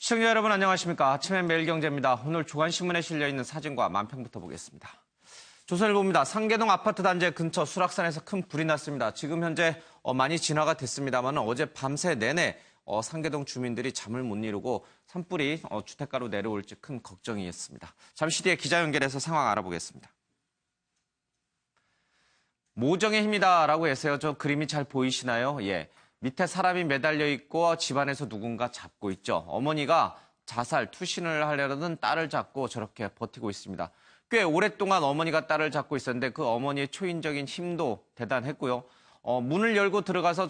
시청자 여러분 안녕하십니까. 아침엔 매일경제입니다. 오늘 조간신문에 실려있는 사진과 만평부터 보겠습니다. 조선일보입니다. 상계동 아파트 단지 근처 수락산에서 큰 불이 났습니다. 지금 현재 많이 진화가 됐습니다만 어제 밤새 내내 상계동 주민들이 잠을 못 이루고 산불이 주택가로 내려올지 큰 걱정이었습니다. 잠시 뒤에 기자 연결해서 상황 알아보겠습니다. 모정의 힘이다라고 해서요. 저 그림이 잘 보이시나요? 예. 밑에 사람이 매달려 있고 집안에서 누군가 잡고 있죠. 어머니가 자살, 투신을 하려던 딸을 잡고 저렇게 버티고 있습니다. 꽤 오랫동안 어머니가 딸을 잡고 있었는데 그 어머니의 초인적인 힘도 대단했고요. 문을 열고 들어가서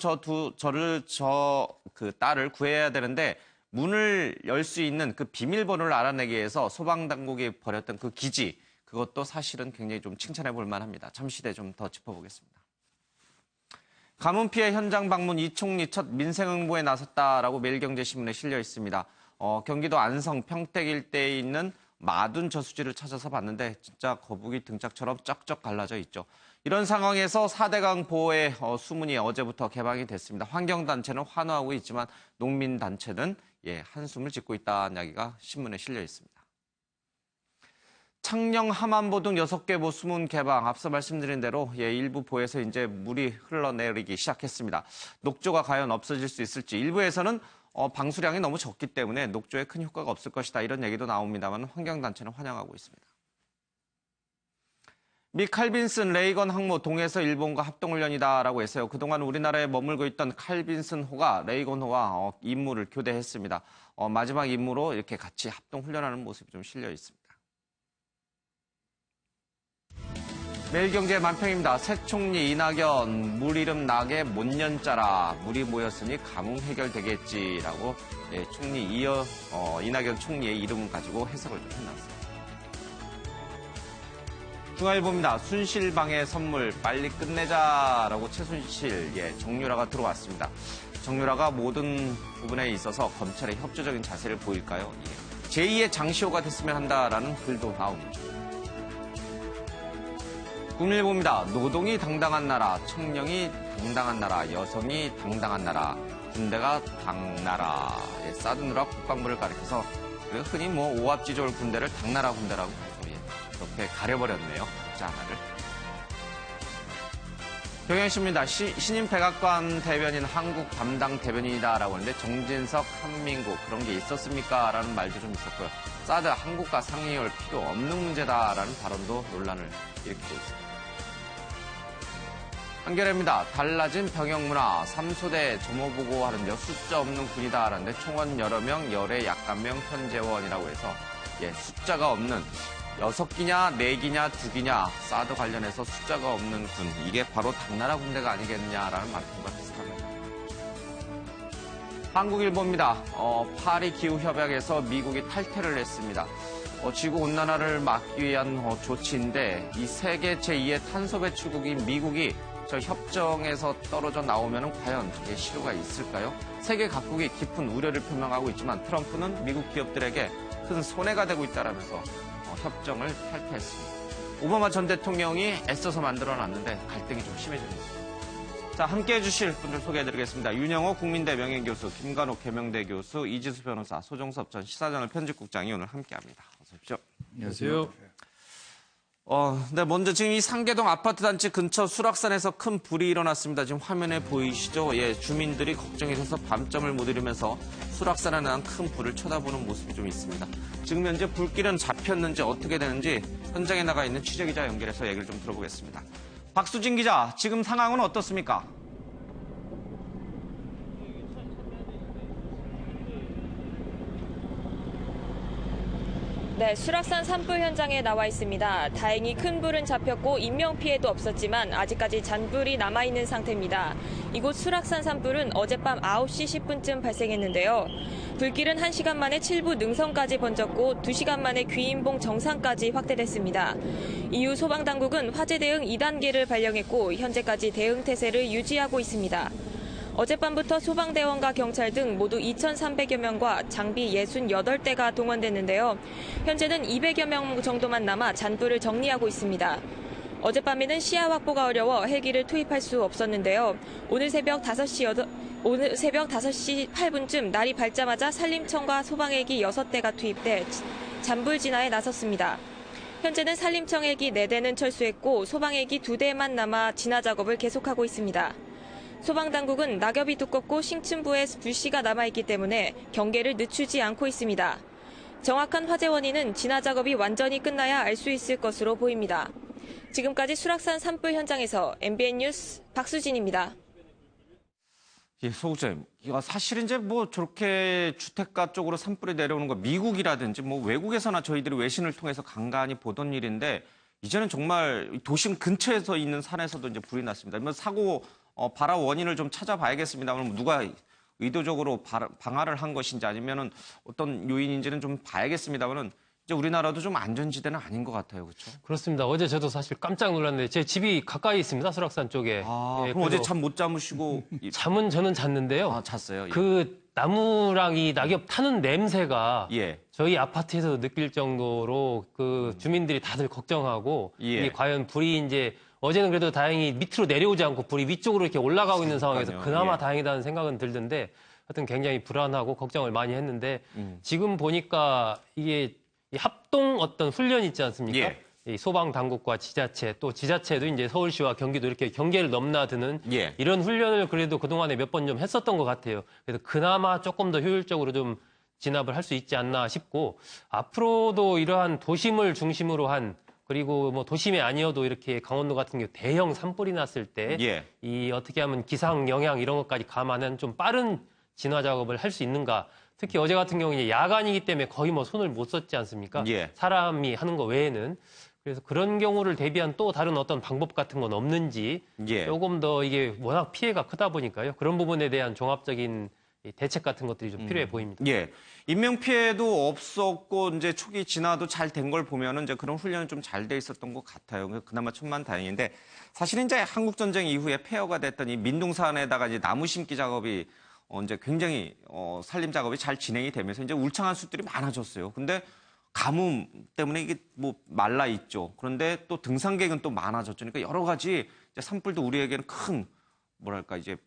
그 딸을 구해야 되는데 문을 열 수 있는 그 비밀번호를 알아내기 위해서 소방당국이 벌였던 그 기지, 그것도 사실은 굉장히 좀 칭찬해 볼 만합니다. 잠시 뒤에 좀 더 짚어보겠습니다. 가뭄 피해 현장 방문 이 총리 첫 민생 응보에 나섰다라고 매일경제신문에 실려 있습니다. 경기도 안성 평택 일대에 있는 마둔 저수지를 찾아서 봤는데 진짜 거북이 등짝처럼 쩍쩍 갈라져 있죠. 이런 상황에서 4대강 보호의 수문이 어제부터 개방이 됐습니다. 환경단체는 환호하고 있지만 농민단체는 한숨을 짓고 있다는 이야기가 신문에 실려 있습니다. 창녕, 함안보 등 6개 보 수문 개방, 앞서 말씀드린 대로 일부 보에서 이제 물이 흘러내리기 시작했습니다. 녹조가 과연 없어질 수 있을지, 일부에서는 방수량이 너무 적기 때문에 녹조에 큰 효과가 없을 것이다, 이런 얘기도 나옵니다만 환경단체는 환영하고 있습니다. 미 칼빈슨 레이건 항모 동해에서 일본과 합동훈련이다라고 해서요. 그동안 우리나라에 머물고 있던 칼빈슨호가 레이건호와 임무를 교대했습니다. 마지막 임무로 이렇게 같이 합동훈련하는 모습이 좀 실려 있습니다. 매일경제 만평입니다. 새 총리 이낙연, 물 이름 낙에 못 연자라, 물이 모였으니 가뭄 해결되겠지라고 총리 이낙연 총리의 이름을 가지고 해석을 좀 해놨습니다. 중앙일보입니다. 순실방의 선물 빨리 끝내자라고 최순실, 정유라가 들어왔습니다. 정유라가 모든 부분에 있어서 검찰의 협조적인 자세를 보일까요? 제2의 장시호가 됐으면 한다라는 글도 나옵니다. 국민일보입니다. 노동이 당당한 나라, 청년이 당당한 나라, 여성이 당당한 나라, 군대가 당나라. 사드느라 국방부를 가리켜서 흔히 오합지졸 군대를 당나라 군대라고 해서 이렇게 가려버렸네요. 자, 하나를. 경향신문입니다. 신임 백악관 대변인 한국 담당 대변인이다라고 하는데 정진석, 한민국 그런 게 있었습니까? 라는 말도 좀 있었고요. 사드 한국과 상의할 필요 없는 문제다라는 발언도 논란을 일으키고 있습니다. 한겨레입니다. 달라진 병역문화, 3소대 점호보고 하는데요. 숫자 없는 군이다라는데 총원 여러 명, 열의 약간명 현재원이라고 해서 숫자가 없는 6기냐, 4기냐, 2기냐, 사드 관련해서 숫자가 없는 군, 이게 바로 당나라 군대가 아니겠냐라는 말씀과 비슷합니다. 한국일보입니다. 파리 기후협약에서 미국이 탈퇴를 했습니다. 지구온난화를 막기 위한 조치인데 이 세계 제2의 탄소 배출국인 미국이 저 협정에서 떨어져 나오면 과연 저게 실효가 있을까요? 세계 각국이 깊은 우려를 표명하고 있지만 트럼프는 미국 기업들에게 큰 손해가 되고 있다라면서 협정을 탈퇴했습니다. 오바마 전 대통령이 애써서 만들어놨는데 갈등이 좀 심해지는 겁니다. 자, 함께해 주실 분들 소개해드리겠습니다. 윤영호 국민대 명예교수, 김관옥 계명대 교수, 이지수 변호사, 소정섭 전 시사저널 편집국장이 오늘 함께합니다. 어서 오십시오. 안녕하세요. 네, 먼저 지금 이 상계동 아파트 단지 근처 수락산에서 큰 불이 일어났습니다. 지금 화면에 보이시죠? 주민들이 걱정이 돼서 밤잠을 못 이루면서 수락산에 난 큰 불을 쳐다보는 모습이 좀 있습니다. 지금 현재 불길은 잡혔는지 어떻게 되는지 현장에 나가 있는 취재기자 연결해서 얘기를 좀 들어보겠습니다. 박수진 기자, 지금 상황은 어떻습니까? 네, 수락산 산불 현장에 나와 있습니다. 다행히 큰 불은 잡혔고 인명피해도 없었지만 아직까지 잔불이 남아있는 상태입니다. 이곳 수락산 산불은 어젯밤 9시 10분쯤 발생했는데요. 불길은 1시간 만에 칠부 능선까지 번졌고 2시간 만에 귀인봉 정상까지 확대됐습니다. 이후 소방당국은 화재 대응 2단계를 발령했고 현재까지 대응 태세를 유지하고 있습니다. 어젯밤부터 소방대원과 경찰 등 모두 2,300여 명과 장비 68대가 동원됐는데요. 현재는 200여 명 정도만 남아 잔불을 정리하고 있습니다. 어젯밤에는 시야 확보가 어려워 헬기를 투입할 수 없었는데요. 오늘 새벽 5시 오늘 새벽 5시 8분쯤 날이 밝자마자 산림청과 소방헬기 6대가 투입돼 잔불 진화에 나섰습니다. 현재는 산림청 헬기 4대는 철수했고 소방헬기 2대만 남아 진화 작업을 계속하고 있습니다. 소방당국은 낙엽이 두껍고 싱층부에 불씨가 남아있기 때문에 경계를 늦추지 않고 있습니다. 정확한 화재 원인은 진화 작업이 완전히 끝나야 알 수 있을 것으로 보입니다. 지금까지 수락산 산불 현장에서 MBN 뉴스 박수진입니다. 예, 소국장님. 사실 이제 뭐 저렇게 주택가 쪽으로 산불이 내려오는 거 미국이라든지 뭐 외국에서나 저희들이 외신을 통해서 간간히 보던 일인데 이제는 정말 도심 근처에서 있는 산에서도 이제 불이 났습니다. 뭐 사고 발화 원인을 좀 찾아봐야겠습니다만 누가 의도적으로 방화를 한 것인지 아니면은 어떤 요인인지는 좀 봐야겠습니다만은 이제 우리나라도 좀 안전지대는 아닌 것 같아요, 그렇죠? 그렇습니다. 어제 저도 사실 깜짝 놀랐는데 제 집이 가까이 있습니다. 수락산 쪽에. 아, 그럼 어제 잠 못 자무시고 잠은 저는 잤는데요. 아, 잤어요. 예. 그 나무랑 이 낙엽 타는 냄새가 예. 저희 아파트에서도 느낄 정도로 그 주민들이 다들 걱정하고 예. 이게 과연 불이 이제 어제는 그래도 다행히 밑으로 내려오지 않고 불이 위쪽으로 이렇게 올라가고 있는 상황에서 그나마 예. 다행이다는 생각은 들던데 하여튼 굉장히 불안하고 걱정을 많이 했는데 지금 보니까 이게 이 합동 어떤 훈련 있지 않습니까? 예. 이 소방 당국과 지자체 또 지자체도 이제 서울시와 경기도 이렇게 경계를 넘나드는 예. 이런 훈련을 그래도 그동안에 몇 번 좀 했었던 것 같아요. 그래서 그나마 조금 더 효율적으로 좀 진압을 할 수 있지 않나 싶고 앞으로도 이러한 도심을 중심으로 한 그리고 뭐 도심이 아니어도 이렇게 강원도 같은 경우 대형 산불이 났을 때 이 예. 어떻게 하면 기상 영향 이런 것까지 감안한 좀 빠른 진화 작업을 할 수 있는가? 특히 어제 같은 경우는 야간이기 때문에 거의 뭐 손을 못 썼지 않습니까? 예. 사람이 하는 거 외에는. 그래서 그런 경우를 대비한 또 다른 어떤 방법 같은 건 없는지 예. 조금 더 이게 워낙 피해가 크다 보니까요. 그런 부분에 대한 종합적인 대책 같은 것들이 좀 필요해 보입니다. 예. 인명 피해도 없었고 이제 초기 진화도 잘 된 걸 보면은 이제 그런 훈련은 좀 잘 돼 있었던 것 같아요. 그나마 천만다행인데 사실 이제 한국 전쟁 이후에 폐허가 됐던 이 민둥산에다가 이제 나무 심기 작업이 이제 굉장히 산림 작업이 잘 진행이 되면서 이제 울창한 숲들이 많아졌어요. 근데 가뭄 때문에 이게 뭐 말라 있죠. 그런데 또 등산객은 또 많아졌죠. 그러니까 여러 가지 이제 산불도 우리에게는 큰 뭐랄까 이제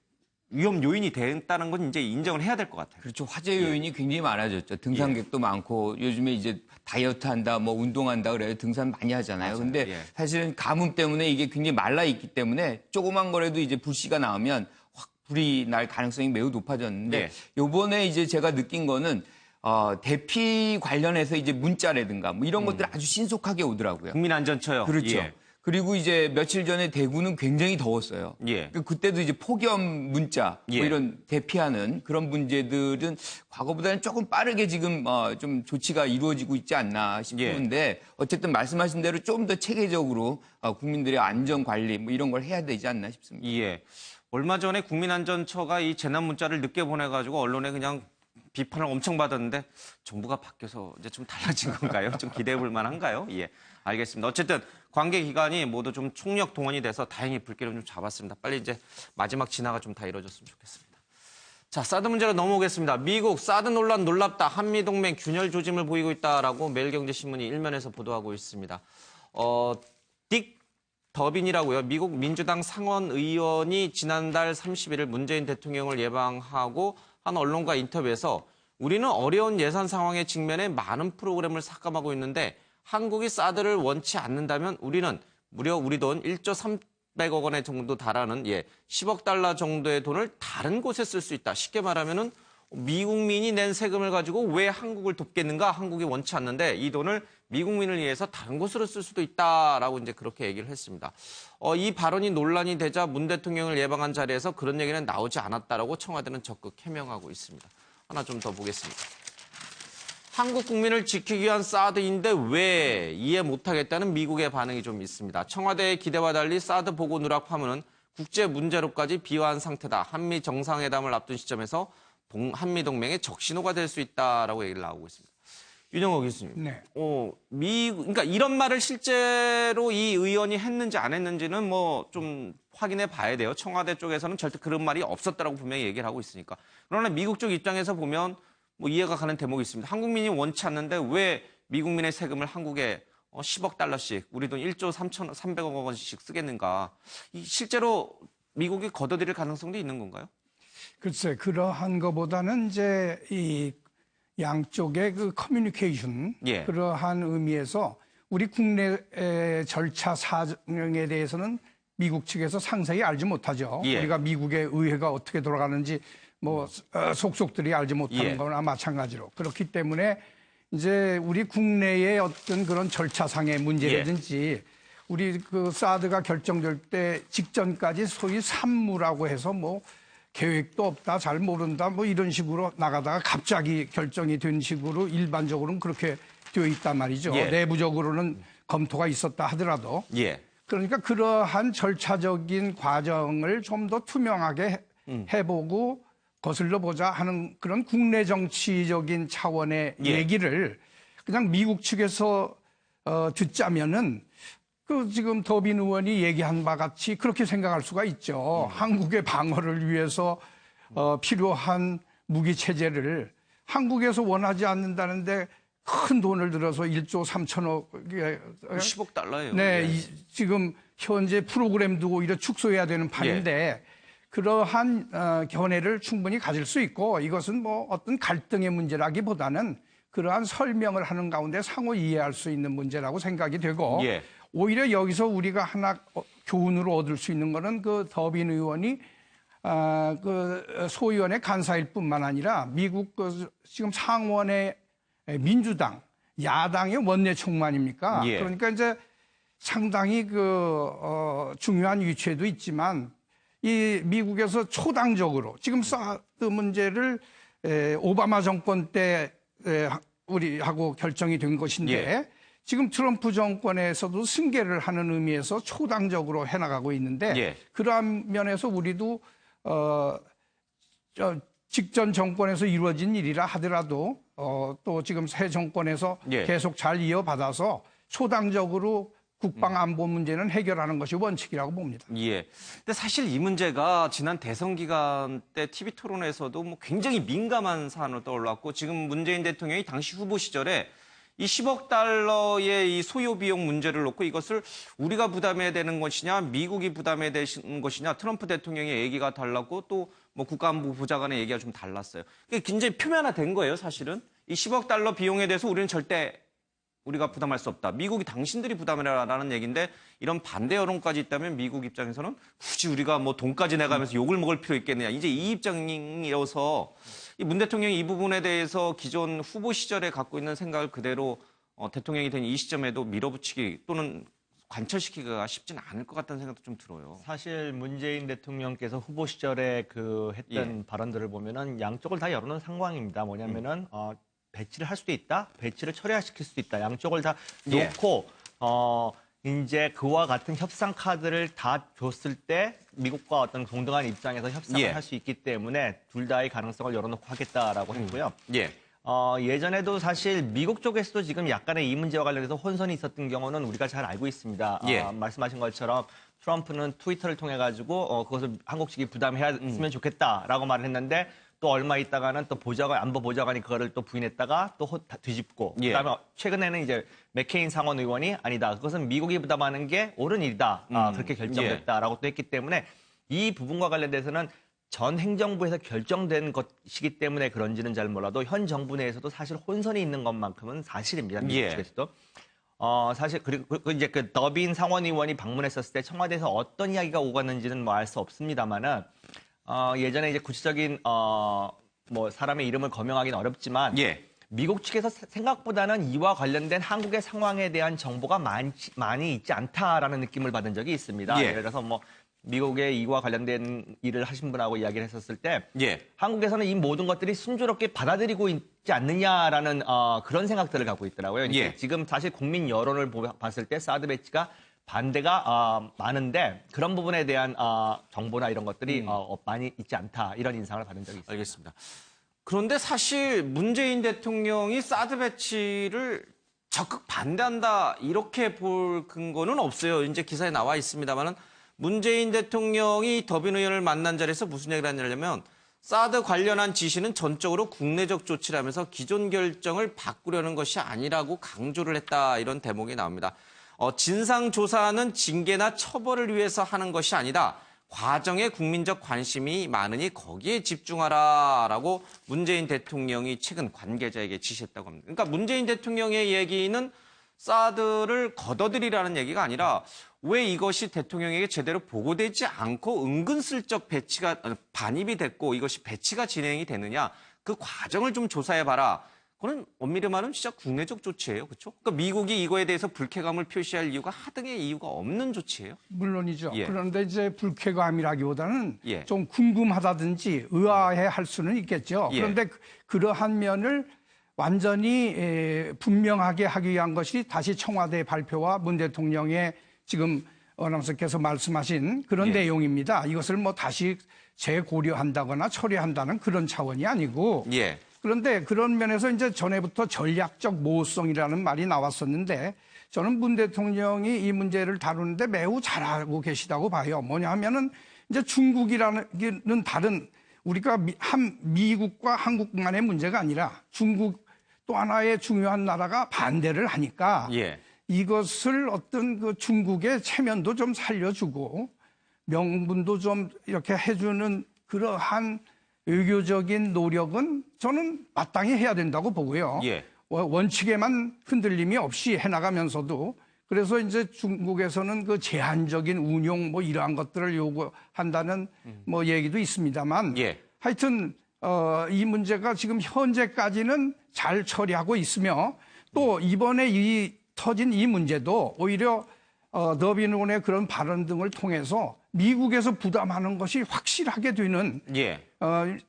위험 요인이 됐다는 건 이제 인정을 해야 될 것 같아요. 그렇죠. 화재 요인이 굉장히 많아졌죠. 등산객도 많고 요즘에 이제 다이어트 한다, 뭐 운동한다 그래요. 등산 많이 하잖아요. 맞아요. 근데 예. 사실은 가뭄 때문에 이게 굉장히 말라 있기 때문에 조그만 거라도 이제 불씨가 나오면 확 불이 날 가능성이 매우 높아졌는데 예. 요번에 이제 제가 느낀 거는 대피 관련해서 이제 문자라든가 뭐 이런 것들이 아주 신속하게 오더라고요. 국민안전처요. 그렇죠. 예. 그리고 이제 며칠 전에 대구는 굉장히 더웠어요. 예. 그때도 이제 폭염 문자 예. 뭐 이런 대피하는 그런 문제들은 과거보다는 조금 빠르게 지금 좀 조치가 이루어지고 있지 않나 싶은데 어쨌든 말씀하신 대로 좀 더 체계적으로 국민들의 안전 관리 뭐 이런 걸 해야 되지 않나 싶습니다. 예. 얼마 전에 국민안전처가 이 재난 문자를 늦게 보내가지고 언론에 그냥 비판을 엄청 받았는데 정부가 바뀌어서 이제 좀 달라진 건가요? 좀 기대해 볼 만한가요? 예, 알겠습니다. 어쨌든 관계 기관이 모두 좀 총력 동원이 돼서 다행히 불길을 좀 잡았습니다. 빨리 이제 마지막 진화가 좀 다 이루어졌으면 좋겠습니다. 자, 사드 문제로 넘어오겠습니다. 미국 사드 논란 놀랍다. 한미동맹 균열 조짐을 보이고 있다라고 매일경제신문이 일면에서 보도하고 있습니다. 딕 더빈이라고요. 미국 민주당 상원 의원이 지난달 30일 문재인 대통령을 예방하고 한 언론과 인터뷰에서 우리는 어려운 예산 상황에 직면해 많은 프로그램을 삭감하고 있는데 한국이 사드를 원치 않는다면 우리는 무려 우리 돈 1조 300억 원에 정도 달하는 10억 달러 정도의 돈을 다른 곳에 쓸 수 있다. 쉽게 말하면은 미국민이 낸 세금을 가지고 왜 한국을 돕겠는가? 한국이 원치 않는데 이 돈을 미국민을 위해서 다른 곳으로 쓸 수도 있다라고 이제 그렇게 얘기를 했습니다. 이 발언이 논란이 되자 문 대통령을 예방한 자리에서 그런 얘기는 나오지 않았다라고 청와대는 적극 해명하고 있습니다. 하나 좀 더 보겠습니다. 한국 국민을 지키기 위한 사드인데 왜 이해 못하겠다는 미국의 반응이 좀 있습니다. 청와대의 기대와 달리 사드 보고 누락 파문은 국제 문제로까지 비화한 상태다. 한미 정상회담을 앞둔 시점에서 한미동맹의 적신호가 될 수 있다라고 얘기를 나오고 있습니다. 윤영호 교수님. 네. 그러니까 이런 말을 실제로 이 의원이 했는지 안 했는지는 뭐 좀 확인해 봐야 돼요. 청와대 쪽에서는 절대 그런 말이 없었다라고 분명히 얘기를 하고 있으니까. 그러나 미국 쪽 입장에서 보면 뭐 이해가 가는 대목이 있습니다. 한국민이 원치 않는데 왜 미국민의 세금을 한국에 10억 달러씩, 우리 돈 1조 300억 원씩 쓰겠는가. 실제로 미국이 걷어들일 가능성도 있는 건가요? 글쎄, 그러한 것보다는 이제 이 양쪽의 그 커뮤니케이션, 예. 그러한 의미에서 우리 국내 절차 사정에 대해서는 미국 측에서 상세히 알지 못하죠. 예. 우리가 미국의 의회가 어떻게 돌아가는지 뭐 속속들이 알지 못하는 예. 거나 마찬가지로. 그렇기 때문에 이제 우리 국내의 어떤 그런 절차상의 문제라든지 우리 그 사드가 결정될 때 직전까지 소위 산무라고 해서 뭐 계획도 없다, 잘 모른다, 뭐 이런 식으로 나가다가 갑자기 결정이 된 식으로 일반적으로는 그렇게 되어 있단 말이죠. 예. 내부적으로는 검토가 있었다 하더라도. 예. 그러니까 그러한 절차적인 과정을 좀 더 투명하게 해보고 거슬러 보자 하는 그런 국내 정치적인 차원의 예. 얘기를 그냥 미국 측에서 듣자면은 그 지금 더빈 의원이 얘기한 바 같이 그렇게 생각할 수가 있죠. 한국의 방어를 위해서 필요한 무기 체제를 한국에서 원하지 않는다는데 큰 돈을 들어서 1조 3천억에 10억 달러예요. 네, 예. 지금 현재 프로그램도 오히려 축소해야 되는 판인데 그러한 견해를 충분히 가질 수 있고 이것은 뭐 어떤 갈등의 문제라기보다는 그러한 설명을 하는 가운데 상호 이해할 수 있는 문제라고 생각이 되고 예. 오히려 여기서 우리가 하나 교훈으로 얻을 수 있는 거는 그 더빈 의원이 그 소위원회 간사일 뿐만 아니라 미국 그 지금 상원의 민주당 야당의 원내 총무아닙니까? 예. 그러니까 이제 상당히 중요한 위치에도 있지만 이 미국에서 초당적으로 지금 사드 문제를 오바마 정권 때 우리하고 결정이 된 것인데 예. 지금 트럼프 정권에서도 승계를 하는 의미에서 초당적으로 해나가고 있는데 예. 그러한 면에서 우리도 직전 정권에서 이루어진 일이라 하더라도 또 지금 새 정권에서 예. 계속 잘 이어받아서 초당적으로 국방 안보 문제는 해결하는 것이 원칙이라고 봅니다. 예. 근데 사실 이 문제가 지난 대선 기간 때 TV 토론에서도 뭐 굉장히 민감한 사안으로 떠올랐고 지금 문재인 대통령이 당시 후보 시절에 이 10억 달러의 이 소요 비용 문제를 놓고 이것을 우리가 부담해야 되는 것이냐, 미국이 부담해야 되는 것이냐, 트럼프 대통령의 얘기가 달랐고 또 뭐 국가안보 보좌관의 얘기가 좀 달랐어요. 그게 굉장히 표면화된 거예요, 사실은. 이 10억 달러 비용에 대해서 우리는 절대 우리가 부담할 수 없다. 미국이 당신들이 부담해라라는 얘기인데 이런 반대 여론까지 있다면 미국 입장에서는 굳이 우리가 뭐 돈까지 내가면서 욕을 먹을 필요 있겠느냐. 이제 이 입장이어서 이 문 대통령이 이 부분에 대해서 기존 후보 시절에 갖고 있는 생각을 그대로 대통령이 된 이 시점에도 밀어붙이기 또는 관철시키기가 쉽지는 않을 것 같다는 생각도 좀 들어요. 사실 문재인 대통령께서 후보 시절에 했던 발언들을 보면은 양쪽을 다 열어놓은 상황입니다. 뭐냐면은 배치를 할 수도 있다, 배치를 철회시킬 수도 있다. 양쪽을 다 놓고 이제 그와 같은 협상 카드를 다 줬을 때 미국과 어떤 동등한 입장에서 협상을 할 수 있기 때문에 둘 다의 가능성을 열어놓고 하겠다라고 했고요. 예. 예전에도 사실 미국 쪽에서도 지금 약간의 이 문제와 관련해서 혼선이 있었던 경우는 우리가 잘 알고 있습니다. 말씀하신 것처럼 트럼프는 트위터를 통해 가지고 그것을 한국 측이 부담했으면 좋겠다라고 말을 했는데 또 얼마 있다가는 또 안보 보좌관이 그거를 또 부인했다가 또 뒤집고 그다음에 최근에는 이제 맥케인 상원 의원이 아니다. 그것은 미국이 부담하는 게 옳은 일이다. 그렇게 결정됐다라고 또 했기 때문에 이 부분과 관련돼서는 전 행정부에서 결정된 것이기 때문에 그런지는 잘 몰라도 현 정부 내에서도 사실 혼선이 있는 것만큼은 사실입니다. 미국 측에서도. 사실 그리고 이제 그 더빈 상원 의원이 방문했었을 때 청와대에서 어떤 이야기가 오갔는지는 뭐 알 수 없습니다만은 예전에 이제 구체적인 뭐 사람의 이름을 거명하기는 어렵지만 미국 측에서 생각보다는 이와 관련된 한국의 상황에 대한 정보가 많이 있지 않다라는 느낌을 받은 적이 있습니다. 예를 들어서 뭐 미국의 이와 관련된 일을 하신 분하고 이야기를 했었을 때 한국에서는 이 모든 것들이 순조롭게 받아들이고 있지 않느냐라는 그런 생각들을 갖고 있더라고요. 지금 사실 국민 여론을 봤을 때 사드 배치가 반대가 많은데 그런 부분에 대한 정보나 이런 것들이 많이 있지 않다 이런 인상을 받은 적이 있습니다. 알겠습니다. 그런데 사실 문재인 대통령이 사드 배치를 적극 반대한다 이렇게 볼 근거는 없어요. 이제 기사에 나와 있습니다만은 문재인 대통령이 더빈 의원을 만난 자리에서 무슨 얘기를 하냐면 사드 관련한 지시는 전적으로 국내적 조치라면서 기존 결정을 바꾸려는 것이 아니라고 강조를 했다 이런 대목이 나옵니다. 진상조사는 징계나 처벌을 위해서 하는 것이 아니다. 과정에 국민적 관심이 많으니 거기에 집중하라라고 문재인 대통령이 최근 관계자에게 지시했다고 합니다. 그러니까 문재인 대통령의 얘기는 사드를 걷어들이라는 얘기가 아니라 왜 이것이 대통령에게 제대로 보고되지 않고 은근슬쩍 반입이 됐고 이것이 배치가 진행이 되느냐 그 과정을 좀 조사해봐라. 그건 엄밀히 말하면 진짜 국내적 조치예요. 그렇죠? 그러니까 미국이 이거에 대해서 불쾌감을 표시할 이유가 하등의 이유가 없는 조치예요. 물론이죠. 예. 그런데 이제 불쾌감이라기보다는 예. 좀 궁금하다든지 의아해 할 수는 있겠죠. 예. 그런데 그러한 면을 완전히 분명하게 하기 위한 것이 다시 청와대 발표와 문 대통령의 지금 어나운서께서 말씀하신 그런 예. 내용입니다. 이것을 뭐 다시 재고려한다거나 처리한다는 그런 차원이 아니고 예. 그런데 그런 면에서 이제 전에부터 전략적 모호성이라는 말이 나왔었는데 저는 문 대통령이 이 문제를 다루는데 매우 잘하고 계시다고 봐요. 뭐냐 하면은 이제 중국이라는 다른 우리가 미국과 한국만의 문제가 아니라 중국 또 하나의 중요한 나라가 반대를 하니까 예. 이것을 어떤 그 중국의 체면도 좀 살려주고 명분도 좀 이렇게 해주는 그러한 외교적인 노력은 저는 마땅히 해야 된다고 보고요. 예. 원칙에만 흔들림이 없이 해나가면서도 그래서 이제 중국에서는 그 제한적인 운용 뭐 이러한 것들을 요구한다는 뭐 얘기도 있습니다만 예. 하여튼 이 문제가 지금 현재까지는 잘 처리하고 있으며 또 이번에 터진 이 문제도 오히려 더빈온의 그런 발언 등을 통해서 미국에서 부담하는 것이 확실하게 되는 예.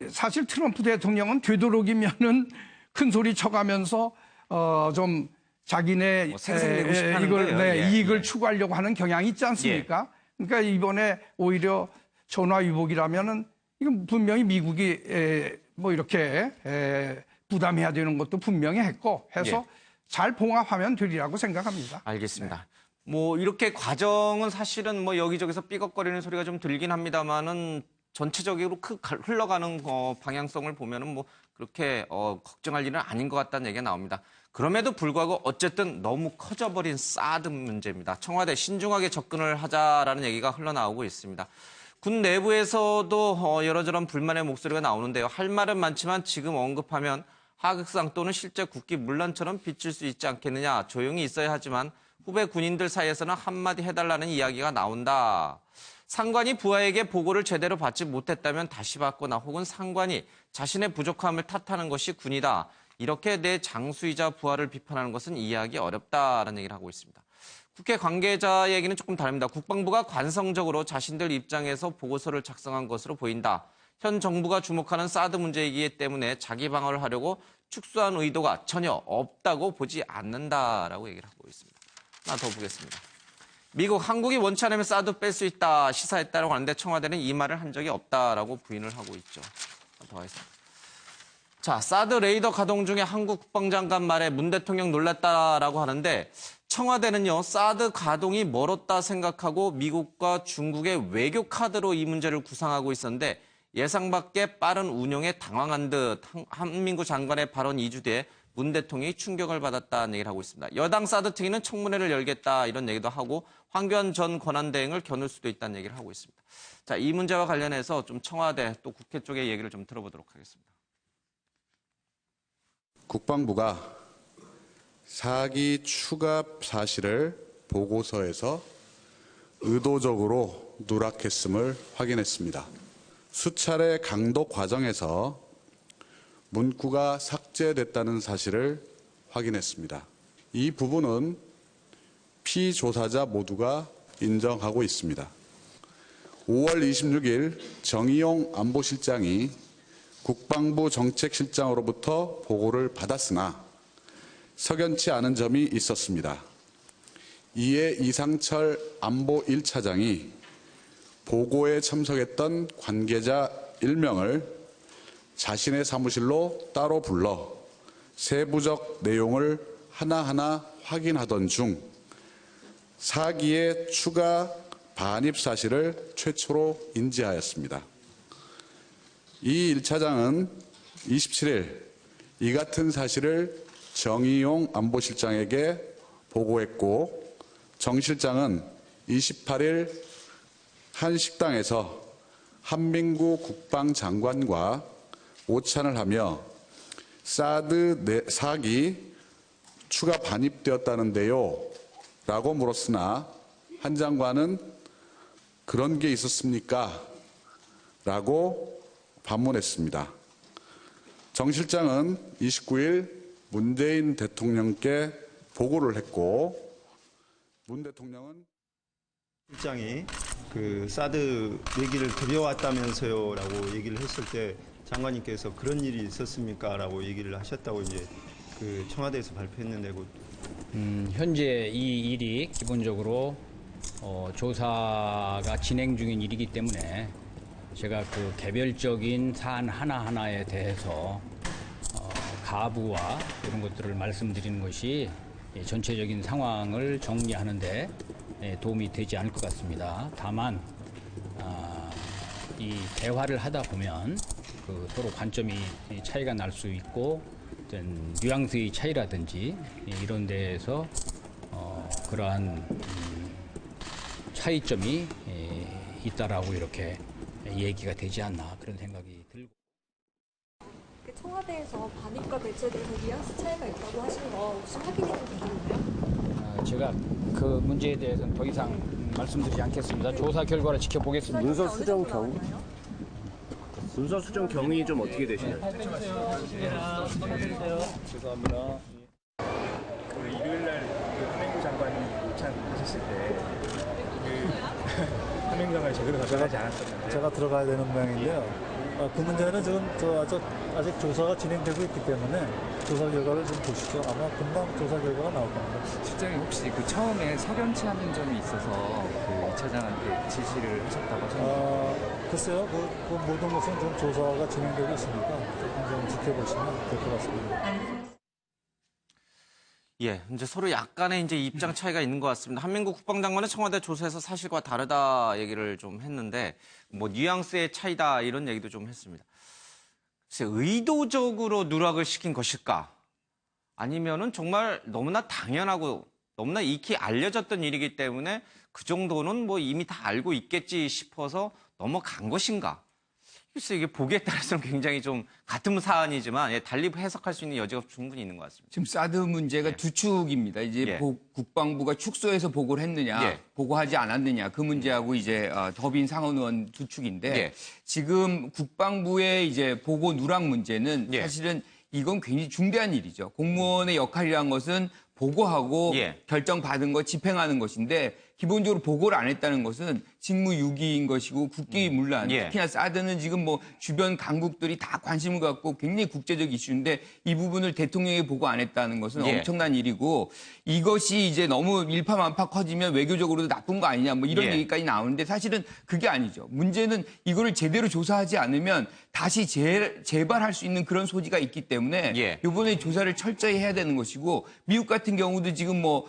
사실 트럼프 대통령은 되도록이면은 큰 소리 쳐가면서 좀 자기네 뭐 생색내고 싶어하는 이걸 거예요. 예. 이익을 추구하려고 하는 경향이 있지 않습니까? 그러니까 이번에 오히려 전화위복이라면은 이건 분명히 미국이 뭐 이렇게 부담해야 되는 것도 분명히 했고 해서 예. 잘 봉합하면 되리라고 생각합니다. 알겠습니다. 뭐 이렇게 과정은 사실은 뭐 여기저기서 삐걱거리는 소리가 좀 들긴 합니다만은 전체적으로 흘러가는 방향성을 보면은 뭐 그렇게 걱정할 일은 아닌 것 같다는 얘기가 나옵니다. 그럼에도 불구하고 어쨌든 너무 커져버린 사드 문제입니다. 청와대 신중하게 접근을 하자라는 얘기가 흘러나오고 있습니다. 군 내부에서도 여러저런 불만의 목소리가 나오는데요. 할 말은 많지만 지금 언급하면 하극상 또는 실제 국기 문란처럼 비칠 수 있지 않겠느냐. 조용히 있어야 하지만 후배 군인들 사이에서는 한마디 해달라는 이야기가 나온다. 상관이 부하에게 보고를 제대로 받지 못했다면 다시 받거나 혹은 상관이 자신의 부족함을 탓하는 것이 군이다. 이렇게 내 장수이자 부하를 비판하는 것은 이해하기 어렵다라는 얘기를 하고 있습니다. 국회 관계자 얘기는 조금 다릅니다. 국방부가 관성적으로 자신들 입장에서 보고서를 작성한 것으로 보인다. 현 정부가 주목하는 사드 문제이기 때문에 자기 방어를 하려고 축소한 의도가 전혀 없다고 보지 않는다라고 얘기를 하고 있습니다. 하나 더 보겠습니다. 미국, 한국이 원치 않으면 사드 뺄 수 있다 시사했다라고 하는데 청와대는 이 말을 한 적이 없다라고 부인을 하고 있죠. 더 하겠습니다. 자, 사드 레이더 가동 중에 한국 국방장관 말에 문 대통령 놀랐다라고 하는데 청와대는요, 사드 가동이 멀었다 생각하고 미국과 중국의 외교 카드로 이 문제를 구상하고 있었는데 예상 밖의 빠른 운용에 당황한 듯 한민구 장관의 발언 2주 뒤에 문 대통령이 충격을 받았다는 얘기를 하고 있습니다. 여당 사드 특위는 청문회를 열겠다 이런 얘기도 하고 황교안 전 권한대행을 겨눌 수도 있다는 얘기를 하고 있습니다. 자, 이 문제와 관련해서 좀 청와대 또 국회 쪽의 얘기를 좀 들어보도록 하겠습니다. 국방부가 사기 추가 사실을 보고서에서 의도적으로 누락했음을 확인했습니다. 수차례 강독 과정에서 문구가 삭제됐다는 사실을 확인했습니다. 이 부분은 피조사자 모두가 인정하고 있습니다. 5월 26일 정의용 안보실장이 국방부 정책실장으로부터 보고를 받았으나 석연치 않은 점이 있었습니다. 이에 이상철 안보 1차장이 보고에 참석했던 관계자 1명을 자신의 사무실로 따로 불러 세부적 내용을 하나하나 확인하던 중 사기의 추가 반입 사실을 최초로 인지하였습니다. 이 1차장은 27일 이 같은 사실을 정의용 안보실장에게 보고했고 정 실장은 28일 한 식당에서 한민구 국방장관과 오찬을 하며 사드 4기 추가 반입되었다는데요 라고 물었으나 한 장관은 그런 게 있었습니까? 라고 반문했습니다. 정 실장은 29일 문재인 대통령께 보고를 했고 문 대통령은 실장이 그 사드 얘기를 드려왔다면서요라고 얘기를 했을 때 장관님께서 그런 일이 있었습니까라고 얘기를 하셨다고 이제 그 청와대에서 발표했는데 현재 이 일이 기본적으로 조사가 진행 중인 일이기 때문에 제가 그 개별적인 사안 하나하나에 대해서 가부와 이런 것들을 말씀드리는 것이 전체적인 상황을 정리하는데 도움이 되지 않을 것 같습니다. 다만 이 대화를 하다 보면 그 서로 관점이 차이가 날 수 있고 어떤 뉘앙스의 차이라든지 이런 데에서 그러한 차이점이 있다라고 이렇게 얘기가 되지 않나 그런 생각이 들고. 청와대에서 반입과 배치에 대해서 뉘앙스 차이가 있다고 하신 거 혹시 확인이 좀 되셨나요? 제가 그 문제에 대해서는 더 이상 말씀드리지 않겠습니다. 조사 결과를 지켜보겠습니다. 문서 수정 경위 좀 어떻게 되시나요? 죄송합니다. 그 일요일날 그 한민구 장관이 오찬하셨을 때그 한민구 장관이 제대로 답변하지 않았었는데 제가 들어가야 되는 모양인데요. 그 문제는 지금 아직 조사가 진행되고 있기 때문에 조사 결과를 좀 보시죠. 아마 금방 조사 결과가 나올 겁니다. 실장님 혹시 그 처음에 석연치 않은 점이 있어서 그 2차장한테 지시를 하셨다고 하셨나요? 글쎄요. 그 모든 것은 좀 조사가 진행되고 있으니까 조금 좀 지켜보시면 될 것 같습니다. 예, 이제 서로 약간의 이제 입장 차이가 있는 것 같습니다. 한민구 국방장관은 청와대 조사에서 사실과 다르다 얘기를 좀 했는데, 뭐 뉘앙스의 차이다 이런 얘기도 좀 했습니다. 글쎄, 의도적으로 누락을 시킨 것일까? 아니면은 정말 너무나 당연하고 너무나 익히 알려졌던 일이기 때문에 그 정도는 뭐 이미 다 알고 있겠지 싶어서 넘어간 것인가? 글쎄, 이게 보기에 따라서는 굉장히 좀 같은 사안이지만 달리 해석할 수 있는 여지가 충분히 있는 것 같습니다. 지금 사드 문제가 두 축입니다. 이제 국방부가 축소해서 보고를 했느냐, 보고하지 않았느냐 그 문제하고 이제 더빈 상원 의원 두 축인데 지금 국방부의 이제 보고 누락 문제는 사실은 이건 굉장히 중대한 일이죠. 공무원의 역할이란 것은 보고하고 결정받은 거 집행하는 것인데 기본적으로 보고를 안 했다는 것은 직무유기인 것이고 국기문란, 특히나 사드는 지금 뭐 주변 강국들이 다 관심을 갖고 굉장히 국제적 이슈인데 이 부분을 대통령이 보고 안 했다는 것은 엄청난 일이고 이것이 이제 너무 일파만파 커지면 외교적으로도 나쁜 거 아니냐 뭐 이런 얘기까지 나오는데 사실은 그게 아니죠. 문제는 이거를 제대로 조사하지 않으면 다시 재발할 수 있는 그런 소지가 있기 때문에 이번에 조사를 철저히 해야 되는 것이고 미국 같은 경우도 지금 뭐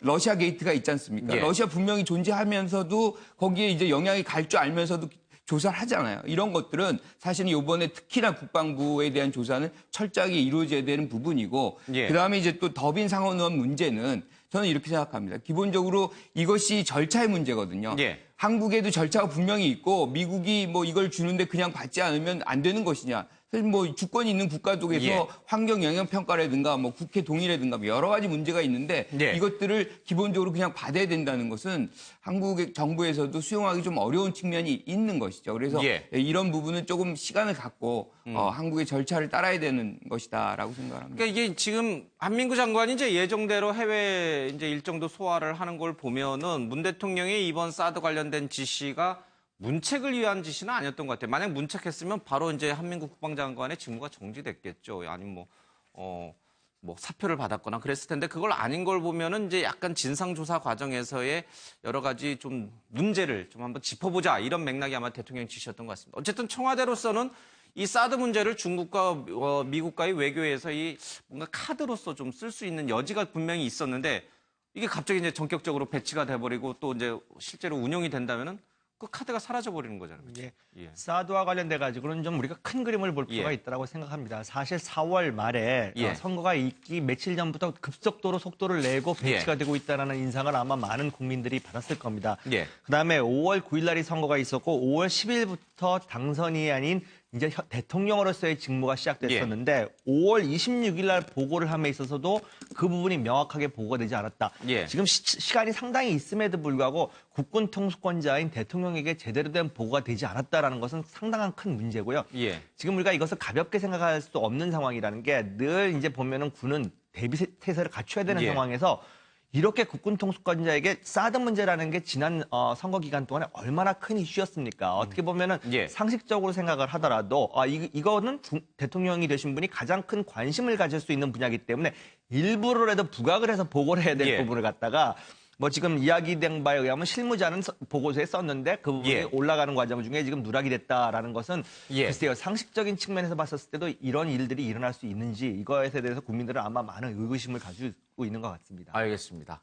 러시아 게이트가 있지 않습니까? 러시아 분명히 존재하면서도 거기에 이제 영향이 갈 줄 알면서도 조사를 하잖아요. 이런 것들은 사실은 이번에 특히나 국방부에 대한 조사는 철저하게 이루어져야 되는 부분이고 그다음에 이제 또 더빈 상원 의원 문제는 저는 이렇게 생각합니다. 기본적으로 이것이 절차의 문제거든요. 한국에도 절차가 분명히 있고 미국이 뭐 이걸 주는데 그냥 받지 않으면 안 되는 것이냐. 사실 뭐 주권이 있는 국가 쪽에서 환경 영향 평가라든가 뭐 국회 동의라든가 뭐 여러 가지 문제가 있는데 이것들을 기본적으로 그냥 받아야 된다는 것은 한국 정부에서도 수용하기 좀 어려운 측면이 있는 것이죠. 그래서 이런 부분은 조금 시간을 갖고 한국의 절차를 따라야 되는 것이다라고 생각합니다. 그러니까 이게 지금 한민구 장관이 이제 예정대로 해외 이제 일정도 소화를 하는 걸 보면은 문 대통령의 이번 사드 관련된 지시가 문책을 위한 지시는 아니었던 것 같아요. 만약 문책했으면 바로 이제 한민구 국방장관의 직무가 정지됐겠죠. 아니면 뭐 사표를 받았거나 그랬을 텐데 그걸 아닌 걸 보면은 이제 약간 진상조사 과정에서의 여러 가지 좀 문제를 좀 한번 짚어보자 이런 맥락이 아마 대통령 지시였던 것 같습니다. 어쨌든 청와대로서는 이 사드 문제를 중국과 미국과의 외교에서 이 뭔가 카드로서 좀 쓸 수 있는 여지가 분명히 있었는데 이게 갑자기 이제 전격적으로 배치가 돼버리고 또 이제 실제로 운영이 된다면은 그 카드가 사라져 버리는 거잖아요. 예. 예. 사드와 관련돼 가지고는 좀 우리가 큰 그림을 볼 필요가 있다고 생각합니다. 사실 4월 말에 선거가 있기 며칠 전부터 급속도로 속도를 내고 배치가 되고 있다는 인상을 아마 많은 국민들이 받았을 겁니다. 그다음에 5월 9일 날이 선거가 있었고 5월 10일부터 당선이 아닌 이제 대통령으로서의 직무가 시작됐었는데 5월 26일 날 보고를 함에 있어서도 그 부분이 명확하게 보고가 되지 않았다. 지금 시간이 상당히 있음에도 불구하고 국군 통수권자인 대통령에게 제대로 된 보고가 되지 않았다라는 것은 상당한 큰 문제고요. 지금 우리가 이것을 가볍게 생각할 수 없는 상황이라는 게 늘 이제 보면은 군은 대비 태세를 갖춰야 되는 상황에서 이렇게 국군 통수권자에게 사드 문제라는 게 지난 선거 기간 동안에 얼마나 큰 이슈였습니까? 어떻게 보면은 상식적으로 생각을 하더라도 이거는 대통령이 되신 분이 가장 큰 관심을 가질 수 있는 분야이기 때문에 일부러라도 부각을 해서 보고를 해야 될 부분을 갖다가 뭐 지금 이야기된 바에 의하면 실무자는 보고서에 썼는데 그 부분이 올라가는 과정 중에 지금 누락이 됐다라는 것은 글쎄요, 상식적인 측면에서 봤었을 때도 이런 일들이 일어날 수 있는지 이거에 대해서 국민들은 아마 많은 의구심을 가지고 있는 것 같습니다. 알겠습니다.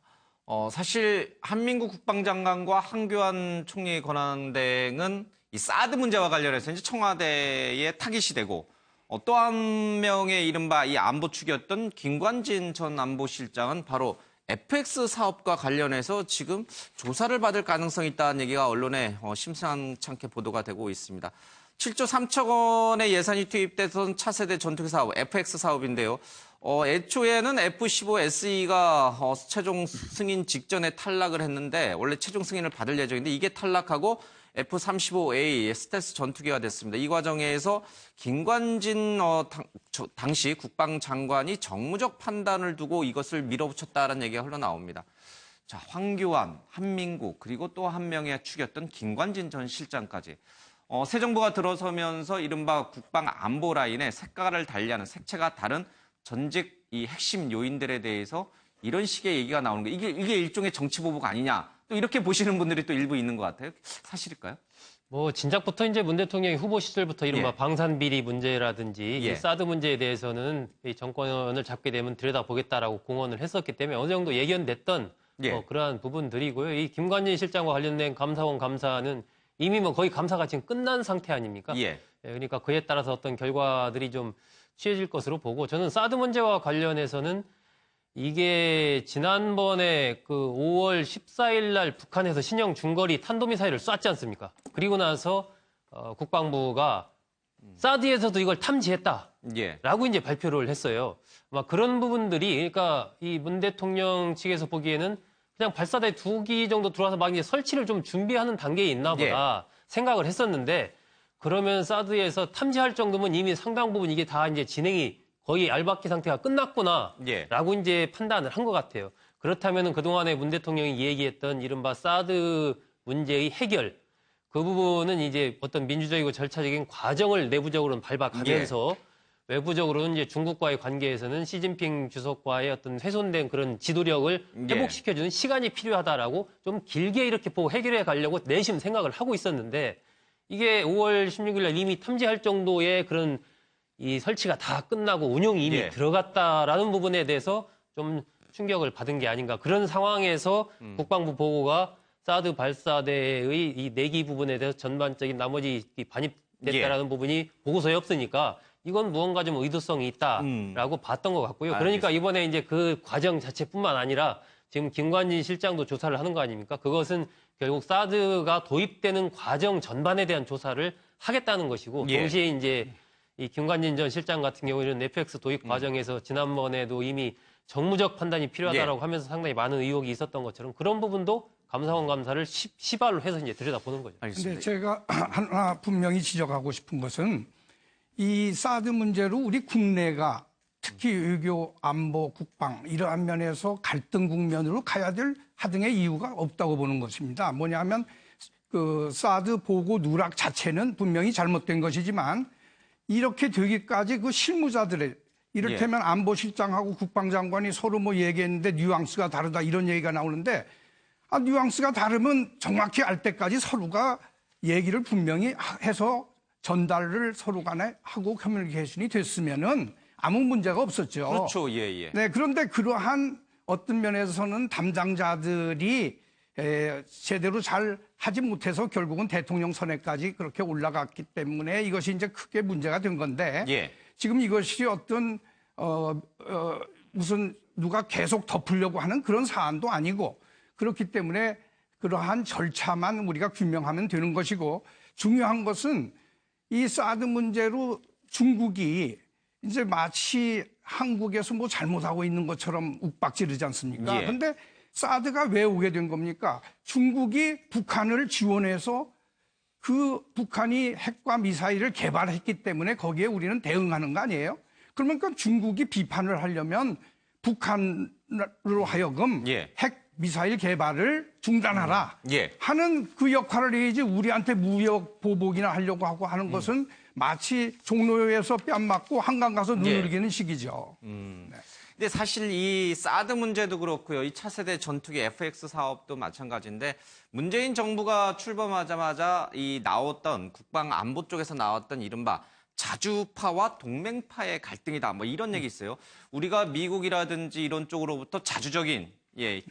사실 한민국 국방장관과 한교안 총리 권한대행은 이 사드 문제와 관련해서 이제 청와대에 타깃이 되고 또 한 명의 이른바 이 안보 축이었던 김관진 전 안보실장은 바로 FX 사업과 관련해서 지금 조사를 받을 가능성이 있다는 얘기가 언론에 심상찮게 보도가 되고 있습니다. 7조 3천 원의 예산이 투입돼서 차세대 전투기 사업, FX 사업인데요. 애초에는 F-15SE가 최종 승인 직전에 탈락을 했는데 원래 최종 승인을 받을 예정인데 이게 탈락하고 F-35A 스텔스 전투기가 됐습니다. 이 과정에서 김관진 당시 국방장관이 정무적 판단을 두고 이것을 밀어붙였다는 얘기가 흘러나옵니다. 자, 황교안, 한민국 그리고 또 한 명의 축이었던 김관진 전 실장까지 새 정부가 들어서면서 이른바 국방 안보 라인에 색깔을 달리하는 색채가 다른 전직 이 핵심 요인들에 대해서 이런 식의 얘기가 나오는 거 이게 일종의 정치 보복 아니냐? 또 이렇게 보시는 분들이 또 일부 있는 것 같아요. 사실일까요? 뭐 진작부터 이제 문 대통령이 후보 시절부터 이른바 방산 비리 문제라든지 이 사드 문제에 대해서는 이 정권을 잡게 되면 들여다보겠다라고 공언을 했었기 때문에 어느 정도 예견됐던 그러한 부분들이고요. 이 김관진 실장과 관련된 감사원 감사는 이미 뭐 거의 감사가 지금 끝난 상태 아닙니까? 그러니까 그에 따라서 어떤 결과들이 좀 취해질 것으로 보고 저는 사드 문제와 관련해서는 이게 지난번에 그 5월 14일 날 북한에서 신형 중거리 탄도미사일을 쐈지 않습니까? 그리고 나서 국방부가 사드에서도 이걸 탐지했다라고 이제 발표를 했어요. 막 그런 부분들이 그러니까 이 문 대통령 측에서 보기에는 그냥 발사대 2기 정도 들어와서 막 이제 설치를 좀 준비하는 단계에 있나 보다 생각을 했었는데 그러면 사드에서 탐지할 정도면 이미 상당 부분 이게 다 이제 진행이 거의 알박기 상태가 끝났구나라고 이제 판단을 한 것 같아요. 그렇다면 그동안에 문 대통령이 얘기했던 이른바 사드 문제의 해결 그 부분은 이제 어떤 민주적이고 절차적인 과정을 내부적으로는 밟아가면서 외부적으로는 이제 중국과의 관계에서는 시진핑 주석과의 어떤 훼손된 그런 지도력을 회복시켜주는 시간이 필요하다라고 좀 길게 이렇게 보고 해결해 가려고 내심 생각을 하고 있었는데 이게 5월 16일 날 이미 탐지할 정도의 그런 이 설치가 다 끝나고 운용이 이미 들어갔다라는 부분에 대해서 좀 충격을 받은 게 아닌가. 그런 상황에서 국방부 보고가 사드 발사대의 이 내기 부분에 대해서 전반적인 나머지 반입됐다라는 부분이 보고서에 없으니까 이건 무언가 좀 의도성이 있다라고 봤던 것 같고요. 그러니까 이번에 이제 그 과정 자체뿐만 아니라 지금 김관진 실장도 조사를 하는 거 아닙니까? 그것은 결국 사드가 도입되는 과정 전반에 대한 조사를 하겠다는 것이고 동시에 이제 이 김관진 전 실장 같은 경우에는 FX 도입 과정에서 지난번에도 이미 정무적 판단이 필요하다라고 하면서 상당히 많은 의혹이 있었던 것처럼 그런 부분도 감사원 감사를 시발로 해서 이제 들여다보는 거죠. 그런데 제가 하나 분명히 지적하고 싶은 것은 이 사드 문제로 우리 국내가 특히 외교, 안보, 국방 이러한 면에서 갈등 국면으로 가야 될 하등의 이유가 없다고 보는 것입니다. 뭐냐면 그 사드 보고 누락 자체는 분명히 잘못된 것이지만 이렇게 되기까지 그 실무자들의 이를테면 안보실장하고 국방장관이 서로 뭐 얘기했는데 뉘앙스가 다르다 이런 얘기가 나오는데 뉘앙스가 다르면 정확히 알 때까지 서로가 얘기를 분명히 해서 전달을 서로 간에 하고 커뮤니케이션이 됐으면은 아무 문제가 없었죠. 그렇죠. 네, 그런데 그러한 어떤 면에서는 담당자들이 제대로 잘 하지 못해서 결국은 대통령 선에까지 그렇게 올라갔기 때문에 이것이 이제 크게 문제가 된 건데 예. 지금 이것이 어떤 무슨 누가 계속 덮으려고 하는 그런 사안도 아니고 그렇기 때문에 그러한 절차만 우리가 규명하면 되는 것이고 중요한 것은 이 사드 문제로 중국이 이제 마치 한국에서 뭐 잘못하고 있는 것처럼 욱박지르지 않습니까? 예. 근데 사드가 왜 오게 된 겁니까? 중국이 북한을 지원해서 그 북한이 핵과 미사일을 개발했기 때문에 거기에 우리는 대응하는 거 아니에요? 그러니까 중국이 비판을 하려면 북한으로 하여금 예. 핵 미사일 개발을 중단하라 예. 하는 그 역할을 해야지 우리한테 무역 보복이나 하려고 하고 하는 것은 마치 종로에서 뺨 맞고 한강 가서 눈 예. 흘기는 식이죠. 근데 사실 이 사드 문제도 그렇고요. 이 차세대 전투기 FX 사업도 마찬가지인데 문재인 정부가 출범하자마자 이 나왔던 국방 안보 쪽에서 나왔던 이른바 자주파와 동맹파의 갈등이다. 뭐 이런 얘기 있어요. 우리가 미국이라든지 이런 쪽으로부터 자주적인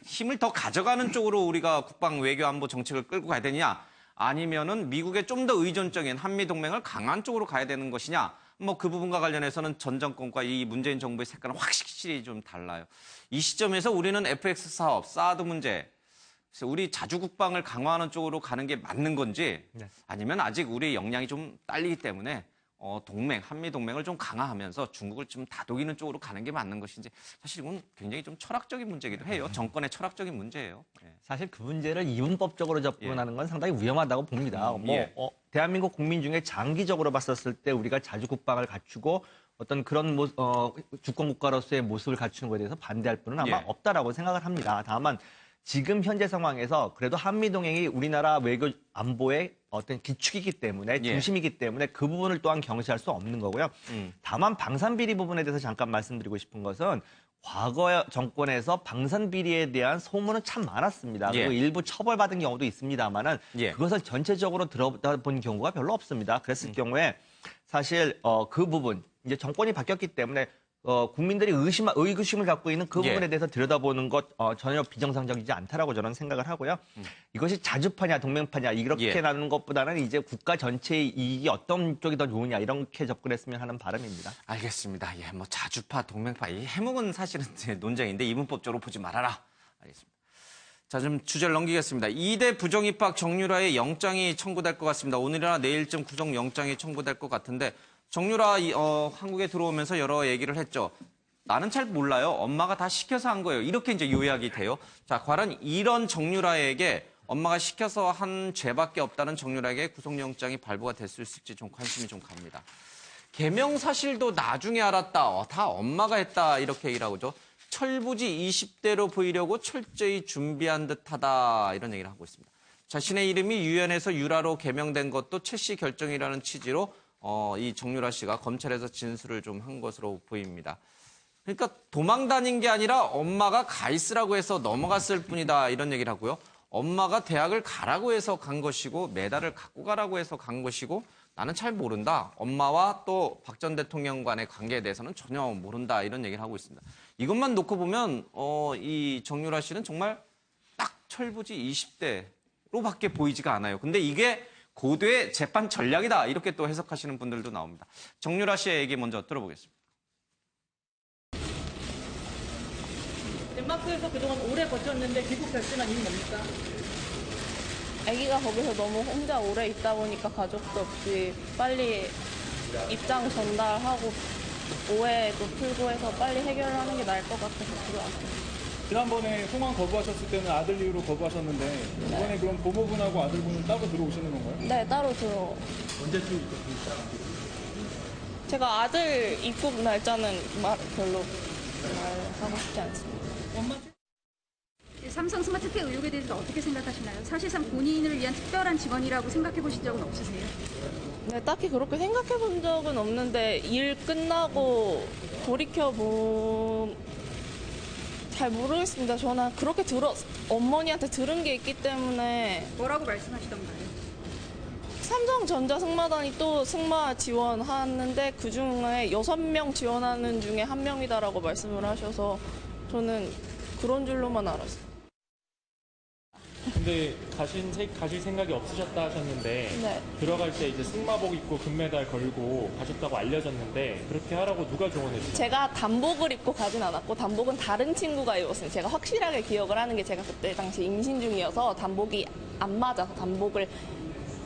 힘을 더 가져가는 쪽으로 우리가 국방 외교 안보 정책을 끌고 가야 되느냐 아니면은 미국에 좀 더 의존적인 한미 동맹을 강한 쪽으로 가야 되는 것이냐. 뭐 그 부분과 관련해서는 전 정권과 이 문재인 정부의 색깔은 확실히 좀 달라요. 이 시점에서 우리는 FX 사업, 사드 문제, 그래서 우리 자주 국방을 강화하는 쪽으로 가는 게 맞는 건지 아니면 아직 우리의 역량이 좀 딸리기 때문에 동맹, 한미 동맹을 좀 강화하면서 중국을 좀 다독이는 쪽으로 가는 게 맞는 것인지 사실 이건 굉장히 좀 철학적인 문제이기도 해요. 정권의 철학적인 문제예요. 사실 그 문제를 이분법적으로 접근하는 건 상당히 위험하다고 봅니다. 대한민국 국민 중에 장기적으로 봤었을 때 우리가 자주 국방을 갖추고 어떤 그런 주권 국가로서의 모습을 갖추는 것에 대해서 반대할 분은 아마 없다라고 생각을 합니다. 다만 지금 현재 상황에서 그래도 한미동맹이 우리나라 외교 안보의 어떤 기축이기 때문에 중심이기 때문에 그 부분을 또한 경시할 수 없는 거고요. 다만 방산비리 부분에 대해서 잠깐 말씀드리고 싶은 것은 과거 정권에서 방산비리에 대한 소문은 참 많았습니다. 그리고 일부 처벌받은 경우도 있습니다만은 그것을 전체적으로 들어본 경우가 별로 없습니다. 그랬을 경우에 사실 그 부분 이제 정권이 바뀌었기 때문에 국민들이 의구심을 갖고 있는 그 부분에 대해서 들여다보는 것 전혀 비정상적이지 않다라고 저는 생각을 하고요. 이것이 자주파냐 동맹파냐 이렇게 나누는 것보다는 이제 국가 전체의 이익이 어떤 쪽이 더 좋으냐 이렇게 접근했으면 하는 바람입니다. 알겠습니다. 뭐 자주파 동맹파 이 해묵은 사실은 논쟁인데 이분법적으로 보지 말아라. 알겠습니다. 자, 좀 주제를 넘기겠습니다. 2대 부정입학 정유라의 영장이 청구될 것 같습니다. 오늘이나 내일쯤 구속 영장이 청구될 것 같은데 정유라 한국에 들어오면서 여러 얘기를 했죠. 나는 잘 몰라요. 엄마가 다 시켜서 한 거예요. 이렇게 이제 요약이 돼요. 자, 과연 이런 정유라에게 엄마가 시켜서 한 죄밖에 없다는 정유라에게 구속영장이 발부가 될 수 있을지 좀 관심이 좀 갑니다. 개명 사실도 나중에 알았다. 다 엄마가 했다. 이렇게 얘기를 하고죠. 철부지 20대로 보이려고 철저히 준비한 듯하다. 이런 얘기를 하고 있습니다. 자신의 이름이 유연해서 유라로 개명된 것도 최 씨 결정이라는 취지로 이 정유라 씨가 검찰에서 진술을 좀 한 것으로 보입니다. 그러니까 도망 다닌 게 아니라 엄마가 가 있으라고 해서 넘어갔을 뿐이다 이런 얘기를 하고요. 엄마가 대학을 가라고 해서 간 것이고 메달을 갖고 가라고 해서 간 것이고 나는 잘 모른다. 엄마와 또 박 전 대통령 간의 관계에 대해서는 전혀 모른다 이런 얘기를 하고 있습니다. 이것만 놓고 보면 이 정유라 씨는 정말 딱 철부지 20대로밖에 보이지가 않아요. 근데 이게 고도의 재판 전략이다. 이렇게 또 해석하시는 분들도 나옵니다. 정유라 씨의 얘기 먼저 들어보겠습니다. 덴마크에서 그동안 오래 버텼는데 귀국 결심한 이유는 뭡니까? 아기가 거기서 너무 혼자 오래 있다 보니까 가족도 없이 빨리 입장 전달하고 오해도 풀고 해서 빨리 해결을 하는 게 나을 것 같아서 들어왔습니다. 지난번에 송환 거부하셨을 때는 아들 이유로 거부하셨는데 이번에 그럼 고모분하고 아들분은 따로 들어오시는 건가요? 네, 따로 들어. 언제쯤 입국합니까? 제가 아들 입국 날짜는 별로 말하고 싶지 않습니다. 삼성 스마트텍 의혹에 대해서 어떻게 생각하시나요? 사실상 본인을 위한 특별한 직원이라고 생각해 보신 적은 없으세요? 네, 딱히 그렇게 생각해 본 적은 없는데 일 끝나고 잘 모르겠습니다. 저는 그렇게 어머니한테 들은 게 있기 때문에. 뭐라고 말씀하시던가요? 삼성전자 승마단이 또 승마 지원하는데 그중에 6명 지원하는 중에 1명이다라고 말씀을 하셔서 저는 그런 줄로만 알았어요. 근데 가실 생각이 없으셨다 하셨는데 네. 들어갈 때 이제 승마복 입고 금메달 걸고 가셨다고 알려졌는데 그렇게 하라고 누가 조언해 주셨나요? 제가 단복을 입고 가진 않았고 단복은 다른 친구가 입었어요. 제가 확실하게 기억을 하는 게 제가 그때 당시 임신 중이어서 단복이 안 맞아서 단복을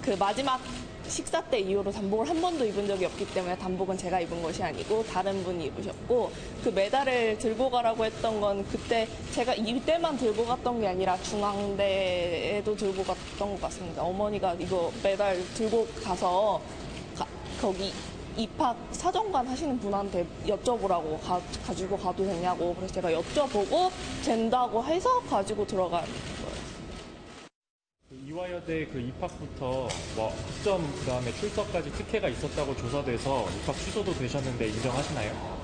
그 마지막 식사 때 이후로 단복을 한 번도 입은 적이 없기 때문에 단복은 제가 입은 것이 아니고 다른 분이 입으셨고 그 메달을 들고 가라고 했던 건 그때 제가 이때만 들고 갔던 게 아니라 중앙대에도 들고 갔던 것 같습니다. 어머니가 이거 메달 들고 가서 거기 입학 사정관 하시는 분한테 여쭤보라고 가지고 가도 되냐고 그래서 제가 여쭤보고 된다고 해서 가지고 들어간 거예요. 이화여대 그 입학부터 뭐 학점 그다음에 출석까지 특혜가 있었다고 조사돼서 입학 취소도 되셨는데 인정하시나요?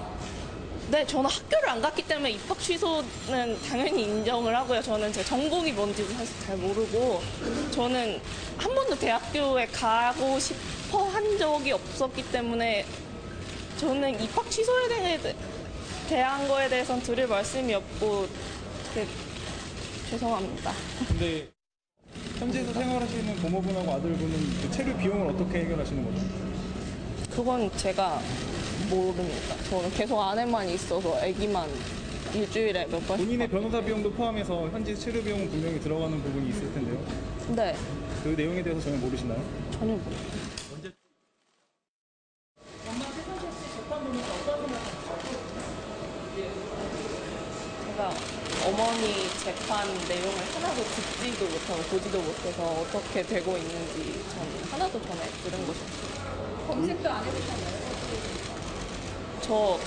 네, 저는 학교를 안 갔기 때문에 입학 취소는 당연히 인정을 하고요. 저는 제 전공이 뭔지도 사실 잘 모르고 저는 한 번도 대학교에 가고 싶어 한 적이 없었기 때문에 저는 입학 취소에 대한 거에 대해서는 드릴 말씀이 없고 죄송합니다. 근데 현지에서 생활하시는 고모분하고 아들분은 그 체류 비용을 어떻게 해결하시는 거죠? 그건 제가 모릅니다. 저는 계속 안에만 있어서 아기만 일주일에 몇 번. 본인의 변호사 비용도 포함해서 현지 체류 비용은 분명히 들어가는 부분이 있을 텐데요. 네. 그 내용에 대해서 전혀 모르시나요? 전혀 모릅니다. 제가 어머니 재판 내용을 하나도 듣지도 못하고 보지도 못해서 어떻게 되고 있는지 저는 하나도 전에 들은 것이 없어요. 검색도 안 해보셨나요? 저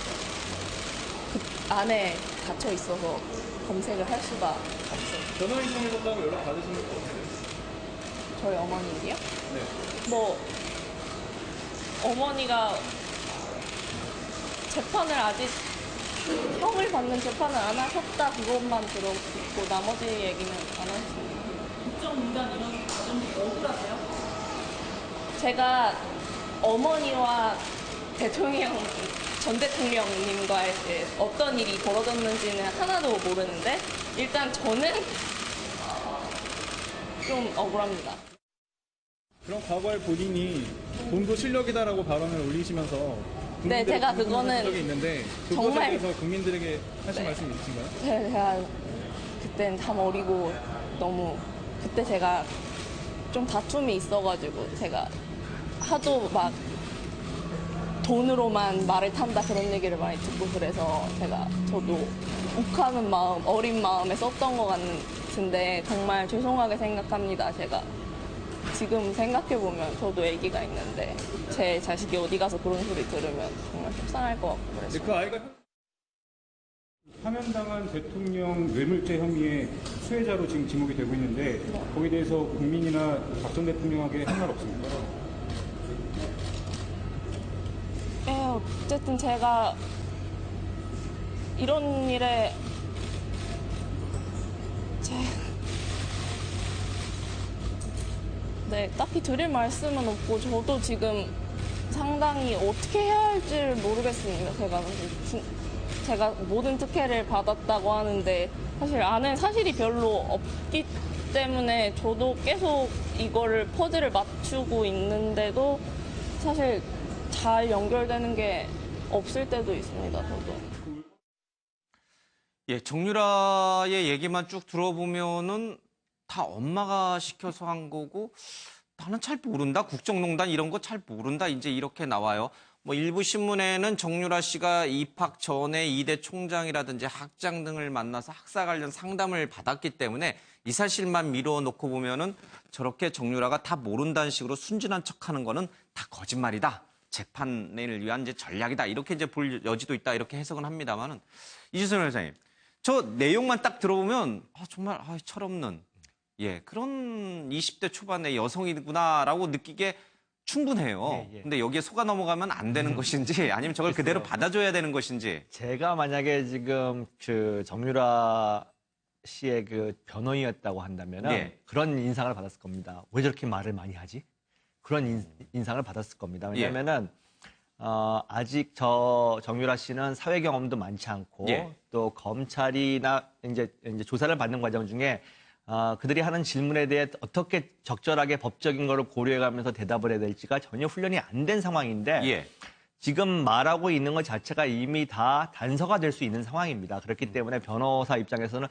그 안에 갇혀 있어서 검색을 할 수가 없어요. 변호인 통해서 연락 받으신 거 없어요? 저희 어머니요? 네. 뭐 어머니가 재판을 아직 형을 받는 재판을 안 하셨다 그것만 들었고 나머지 얘기는 안 하셨습니다. 국정농단 이런 과정이 억울하세요? 제가 어머니와 전 대통령님과의 어떤 일이 벌어졌는지는 하나도 모르는데 일단 저는 좀 억울합니다. 그럼 과거에 본인이 돈도 실력이다라고 발언을 올리시면서 네, 제가 그거는 적이 있는데 그것에 정말 대해서 국민들에게 하신 말씀이 있으신가요? 제가 그땐 참 어리고 너무 그때 제가 좀 다툼이 있어가지고 제가 하도 막 돈으로만 말을 탄다 그런 얘기를 많이 듣고 그래서 저도 욱하는 마음, 어린 마음에 썼던 것 같은데 정말 죄송하게 생각합니다. 제가 지금 생각해보면 저도 아기가 있는데 제 자식이 어디 가서 그런 소리 들으면 정말 속상할 것 같고 그래서 그 아이가 파면당한 대통령 뇌물죄 혐의의 수혜자로 지금 지목이 되고 있는데 거기에 대해서 국민이나 박 전 대통령에게 한 말 없습니까? 네, 어쨌든 제가 이런 일에 네, 딱히 드릴 말씀은 없고 저도 지금 상당히 어떻게 해야 할지를 모르겠습니다. 제가 모든 특혜를 받았다고 하는데 사실 아는 사실이 별로 없기 때문에 저도 계속 이거를 퍼즐을 맞추고 있는데도 사실 잘 연결되는 게 없을 때도 있습니다. 저도. 예, 정유라의 얘기만 쭉 들어보면은 다 엄마가 시켜서 한 거고 나는 잘 모른다. 국정농단 이런 거 잘 모른다. 이제 이렇게 나와요. 뭐 일부 신문에는 정유라 씨가 입학 전에 이대 총장이라든지 학장 등을 만나서 학사 관련 상담을 받았기 때문에 이 사실만 미뤄놓고 보면은 저렇게 정유라가 다 모른다는 식으로 순진한 척하는 거는 다 거짓말이다. 재판을 위한 이제 전략이다. 이렇게 이제 볼 여지도 있다. 이렇게 해석은 합니다만은 이주선 회장님, 저 내용만 딱 들어보면 정말 철없는 그런 20대 초반의 여성이구나라고 느끼게 충분해요. 근데 여기에 속아 넘어가면 안 되는 것인지 아니면 저걸 그대로 받아줘야 되는 것인지. 제가 만약에 지금 그 정유라 씨의 그 변호인이었다고 한다면 그런 인상을 받았을 겁니다. 왜 저렇게 말을 많이 하지? 그런 인상을 받았을 겁니다. 왜냐면은 아직 정유라 씨는 사회 경험도 많지 않고 또 검찰이나 이제 조사를 받는 과정 중에 그들이 하는 질문에 대해 어떻게 적절하게 법적인 거를 고려해가면서 대답을 해야 될지가 전혀 훈련이 안 된 상황인데 예. 지금 말하고 있는 것 자체가 이미 다 단서가 될 수 있는 상황입니다. 그렇기 때문에 변호사 입장에서는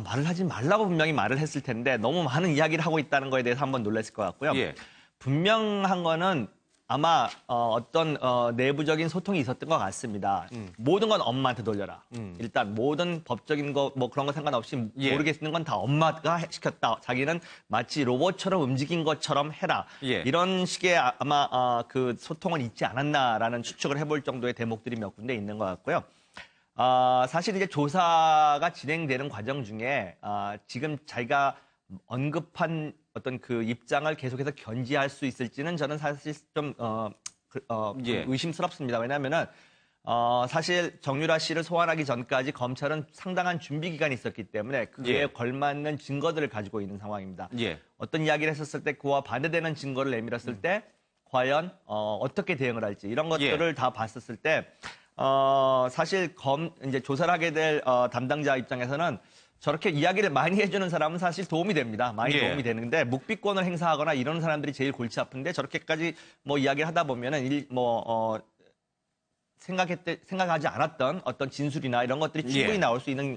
말을 하지 말라고 분명히 말을 했을 텐데 너무 많은 이야기를 하고 있다는 거에 대해서 한번 놀랐을 것 같고요. 예. 분명한 거는 아마 어떤 내부적인 소통이 있었던 것 같습니다. 모든 건 엄마한테 돌려라. 일단 모든 법적인 거 뭐 그런 거 상관없이 예. 모르겠는 건 다 엄마가 시켰다. 자기는 마치 로봇처럼 움직인 것처럼 해라. 예. 이런 식의 아마 그 소통은 있지 않았나라는 추측을 해볼 정도의 대목들이 몇 군데 있는 것 같고요. 사실 이제 조사가 진행되는 과정 중에 지금 자기가 언급한 어떤 그 입장을 계속해서 견지할 수 있을지는 저는 사실 좀 예. 의심스럽습니다. 왜냐하면은 사실 정유라 씨를 소환하기 전까지 검찰은 상당한 준비 기간이 있었기 때문에 그에 예. 걸맞는 증거들을 가지고 있는 상황입니다. 예. 어떤 이야기를 했었을 때 그와 반대되는 증거를 내밀었을 때 과연 어떻게 대응을 할지 이런 것들을 다 봤었을 때 사실 이제 조사를 하게 될 담당자 입장에서는 저렇게 이야기를 많이 해주는 사람은 사실 도움이 됩니다. 많이 예. 도움이 되는데 묵비권을 행사하거나 이런 사람들이 제일 골치 아픈데 저렇게까지 뭐 이야기를 하다 보면은 생각하지 않았던 어떤 진술이나 이런 것들이 충분히 예. 나올 수 있는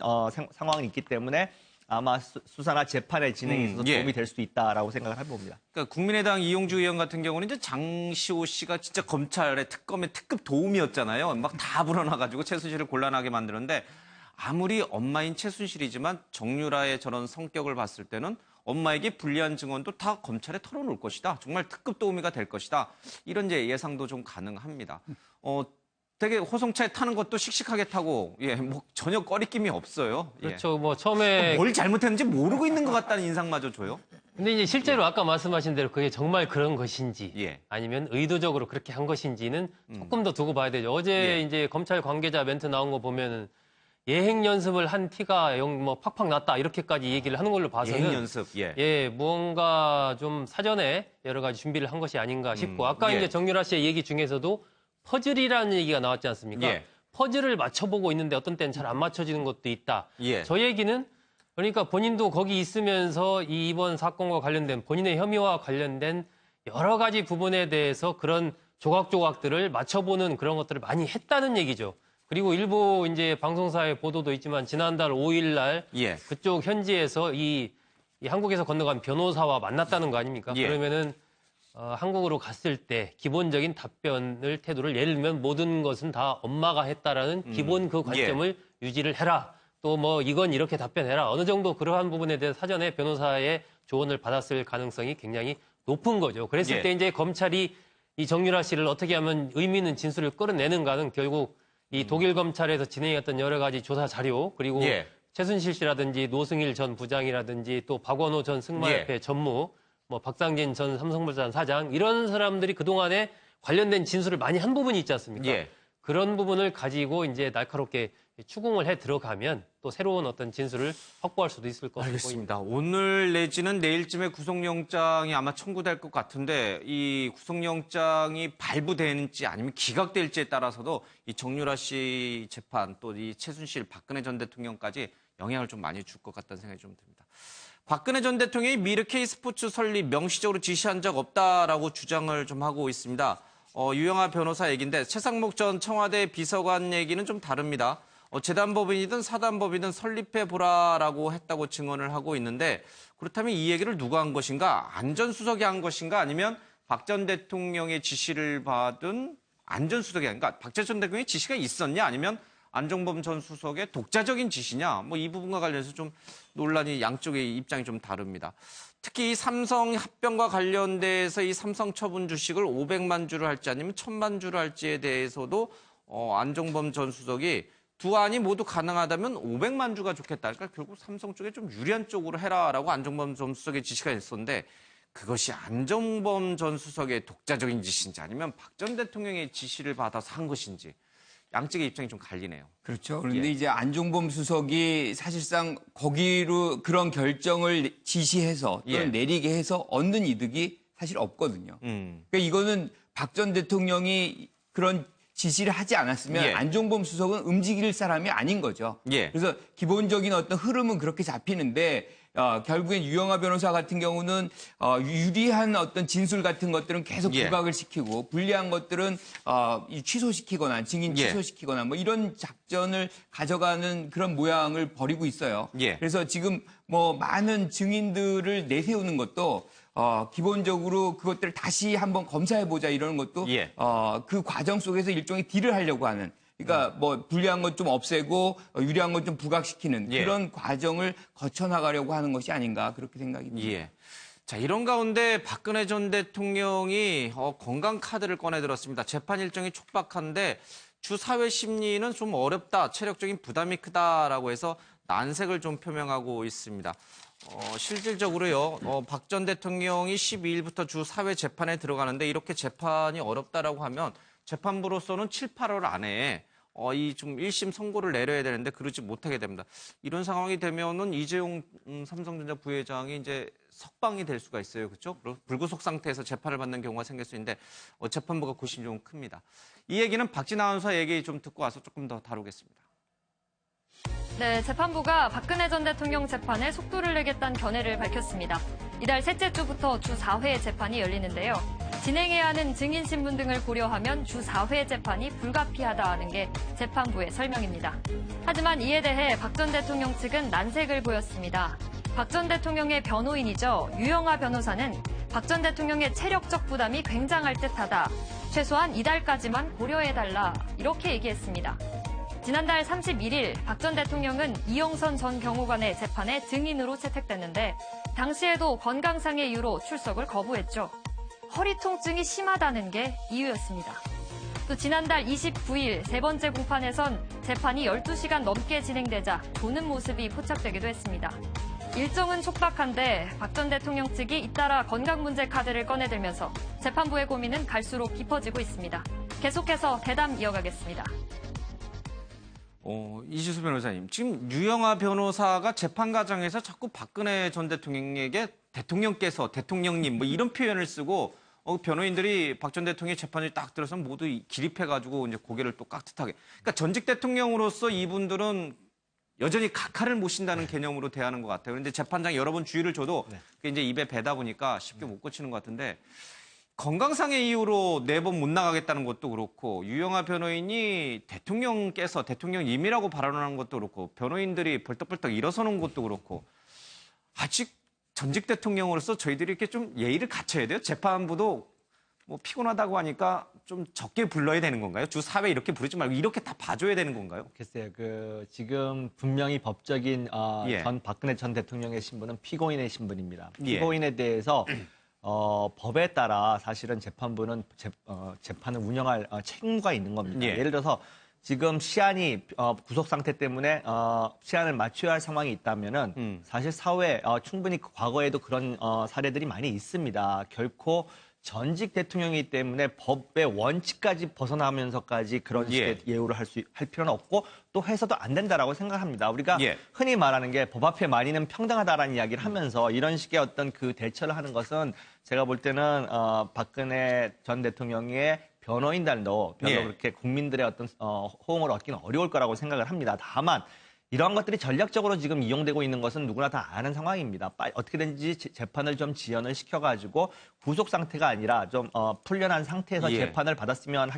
상황이 있기 때문에 아마 수사나 재판의 진행에 있어서 예. 도움이 될 수도 있다라고 생각을 해봅니다. 그러니까 국민의당 이용주 의원 같은 경우는 이제 장시호 씨가 진짜 검찰의 특검의 특급 도움이었잖아요. 막 다 불어나가지고 최순실을 곤란하게 만드는데 아무리 엄마인 최순실이지만 정유라의 저런 성격을 봤을 때는 엄마에게 불리한 증언도 다 검찰에 털어놓을 것이다. 정말 특급 도우미가 될 것이다. 이런 이제 예상도 좀 가능합니다. 되게 호송차에 타는 것도 씩씩하게 타고 뭐 전혀 꺼리낌이 없어요. 그렇죠. 뭐 처음에 뭘 잘못했는지 모르고 있는 것 같다는 인상마저 줘요. 근데 이제 실제로 아까 말씀하신 대로 그게 정말 그런 것인지 예. 아니면 의도적으로 그렇게 한 것인지는 조금 더 두고 봐야 되죠. 어제 예. 이제 검찰 관계자 멘트 나온 거 보면은 예행 연습을 한 티가 뭐 팍팍 났다 이렇게까지 얘기를 하는 걸로 봐서는 예행 연습. 무언가 좀 사전에 여러 가지 준비를 한 것이 아닌가 싶고 아까 이제 정유라 씨의 얘기 중에서도 퍼즐이라는 얘기가 나왔지 않습니까? 예. 퍼즐을 맞춰보고 있는데 어떤 때는 잘 안 맞춰지는 것도 있다. 예. 저 얘기는 그러니까 본인도 거기 있으면서 이번 사건과 관련된 본인의 혐의와 관련된 여러 가지 부분에 대해서 그런 조각조각들을 맞춰보는 그런 것들을 많이 했다는 얘기죠. 그리고 일부 이제 방송사의 보도도 있지만 지난달 5일 날 그쪽 현지에서 이 한국에서 건너간 변호사와 만났다는 거 아닙니까? 그러면은 한국으로 갔을 때 기본적인 태도를 예를 들면 모든 것은 다 엄마가 했다라는 기본 그 관점을 유지를 해라. 또 뭐 이건 이렇게 답변해라. 어느 정도 그러한 부분에 대해서 사전에 변호사의 조언을 받았을 가능성이 굉장히 높은 거죠. 그랬을 때 이제 검찰이 이 정유라 씨를 어떻게 하면 의미 있는 진술을 끌어내는가는 결국 이 독일 검찰에서 진행했던 여러 가지 조사 자료 그리고 최순실 씨라든지 노승일 전 부장이라든지 또 박원호 전 승마협회 전무 뭐 박상진 전 삼성물산 사장 이런 사람들이 그동안에 관련된 진술을 많이 한 부분이 있지 않습니까? 그런 부분을 가지고 이제 날카롭게 추궁을 해 들어가면 또 새로운 어떤 진술을 확보할 수도 있을 것 같습니다. 알겠습니다. 오늘 내지는 내일쯤에 구속영장이 아마 청구될 것 같은데 이 구속영장이 발부되는지 아니면 기각될지에 따라서도 이 정유라 씨 재판 또 이 최순실 박근혜 전 대통령까지 영향을 좀 많이 줄 것 같다는 생각이 좀 듭니다. 박근혜 전 대통령이 미르 K스포츠 설립 명시적으로 지시한 적 없다라고 주장을 좀 하고 있습니다. 유영하 변호사 얘기인데 최상목 전 청와대 비서관 얘기는 좀 다릅니다. 재단법인이든 사단법인이든 설립해보라라고 했다고 증언을 하고 있는데 그렇다면 이 얘기를 누가 한 것인가? 안전수석이 한 것인가? 아니면 박 전 대통령의 지시를 받은 안전수석이 아닌가? 박 전 대통령의 지시가 있었냐? 아니면 안종범 전 수석의 독자적인 지시냐? 뭐 이 부분과 관련해서 좀 논란이 양쪽의 입장이 좀 다릅니다. 특히 이 삼성 합병과 관련돼서 이 삼성 처분 주식을 500만 주를 할지 아니면 1000만 주를 할지에 대해서도 안종범 전 수석이 두 안이 모두 가능하다면 500만 주가 좋겠다. 그러니까 결국 삼성 쪽에 좀 유리한 쪽으로 해라라고 안종범 전 수석의 지시가 있었는데 그것이 안종범 전 수석의 독자적인 지시인지 아니면 박 전 대통령의 지시를 받아서 한 것인지 양측의 입장이 좀 갈리네요. 그렇죠. 그런데 이제 안종범 수석이 사실상 거기로 그런 결정을 지시해서 또는 내리게 해서 얻는 이득이 사실 없거든요. 그러니까 이거는 박 전 대통령이 그런 지시를 하지 않았으면 예. 안종범 수석은 움직일 사람이 아닌 거죠. 예. 그래서 기본적인 어떤 흐름은 그렇게 잡히는데 결국엔 유영하 변호사 같은 경우는 유리한 어떤 진술 같은 것들은 계속 예. 부각을 시키고 불리한 것들은 취소시키거나 증인 예. 취소시키거나 뭐 이런 작전을 가져가는 그런 모양을 벌이고 있어요. 예. 그래서 지금 뭐 많은 증인들을 내세우는 것도 기본적으로 그것들을 다시 한번 검사해보자 이러는 것도 예. 그 과정 속에서 일종의 딜을 하려고 하는 그러니까 뭐 불리한 것 좀 없애고 유리한 것 좀 부각시키는 예. 그런 과정을 거쳐나가려고 하는 것이 아닌가 그렇게 생각이 듭니다. 예. 자, 이런 가운데 박근혜 전 대통령이 건강 카드를 꺼내 들었습니다. 재판 일정이 촉박한데 주 사회 심리는 좀 어렵다, 체력적인 부담이 크다라고 해서 난색을 좀 표명하고 있습니다. 실질적으로요, 박 전 대통령이 12일부터 주 사회 재판에 들어가는데 이렇게 재판이 어렵다라고 하면 재판부로서는 7, 8월 안에 이 좀 1심 선고를 내려야 되는데 그러지 못하게 됩니다. 이런 상황이 되면은 이재용 삼성전자 부회장이 이제 석방이 될 수가 있어요. 그렇죠? 불구속 상태에서 재판을 받는 경우가 생길 수 있는데 재판부가 고심이 좀 큽니다. 이 얘기는 박진 아나운서 얘기 좀 듣고 와서 조금 더 다루겠습니다. 네, 재판부가 박근혜 전 대통령 재판에 속도를 내겠다는 견해를 밝혔습니다. 이달 셋째 주부터 주 4회 재판이 열리는데요. 진행해야 하는 증인 신문 등을 고려하면 주 4회 재판이 불가피하다는 게 재판부의 설명입니다. 하지만 이에 대해 박 전 대통령 측은 난색을 보였습니다. 박 전 대통령의 변호인이죠. 유영하 변호사는 박 전 대통령의 체력적 부담이 굉장할 듯하다. 최소한 이달까지만 고려해달라. 이렇게 얘기했습니다. 지난달 31일 박 전 대통령은 이영선 전 경호관의 재판에 증인으로 채택됐는데 당시에도 건강상의 이유로 출석을 거부했죠. 허리 통증이 심하다는 게 이유였습니다. 또 지난달 29일 세 번째 공판에선 재판이 12시간 넘게 진행되자 조는 모습이 포착되기도 했습니다. 일정은 촉박한데 박 전 대통령 측이 잇따라 건강 문제 카드를 꺼내들면서 재판부의 고민은 갈수록 깊어지고 있습니다. 계속해서 대담 이어가겠습니다. 이지수 변호사님, 지금 유영하 변호사가 재판 과정에서 자꾸 박근혜 전 대통령에게 대통령께서, 대통령님 뭐 이런 표현을 쓰고 변호인들이 박 전 대통령의 재판을 딱 들어서 모두 기립해가지고 이제 고개를 또 깍듯하게. 그러니까 전직 대통령으로서 이분들은 여전히 각하를 모신다는 개념으로 대하는 것 같아요. 그런데 재판장이 여러 번 주의를 줘도 그게 이제 입에 배다 보니까 쉽게 못 고치는 것 같은데. 건강상의 이유로 4번 못 나가겠다는 것도 그렇고 유영하 변호인이 대통령께서 대통령님이라고 발언하는 것도 그렇고 변호인들이 벌떡벌떡 일어서는 것도 그렇고 아직 전직 대통령으로서 저희들이 이렇게 좀 예의를 갖춰야 돼요. 재판부도 뭐 피곤하다고 하니까 좀 적게 불러야 되는 건가요? 주 4회 이렇게 부르지 말고 이렇게 다 봐줘야 되는 건가요? 글쎄요. 지금 분명히 법적인 전 박근혜 전 대통령의 신분은 피고인의 신분입니다. 피고인에 대해서 법에 따라 사실은 재판부는 재판을 운영할 책임과 있는 겁니다. 예를 들어서 지금 시한이 구속 상태 때문에 시한을 맞춰야 할 상황이 있다면은 사실 사회에 충분히 과거에도 그런 사례들이 많이 있습니다. 결코 전직 대통령이기 때문에 법의 원칙까지 벗어나면서까지 그런 식의 예우를 할 필요는 없고 또 해서도 안 된다라고 생각합니다. 우리가 흔히 말하는 게 법 앞에 만인은 평등하다라는 이야기를 하면서 이런 식의 어떤 그 대처를 하는 것은 제가 볼 때는 박근혜 전 대통령의 변호인단도 별로 그렇게 국민들의 어떤 호응을 얻기는 어려울 거라고 생각을 합니다. 다만 이러한 것들이 전략적으로 지금 이용되고 있는 것은 누구나 다 아는 상황입니다. 어떻게든지 재판을 좀 지연을 시켜가지고 구속 상태가 아니라 좀 풀려난 상태에서 재판을 받았으면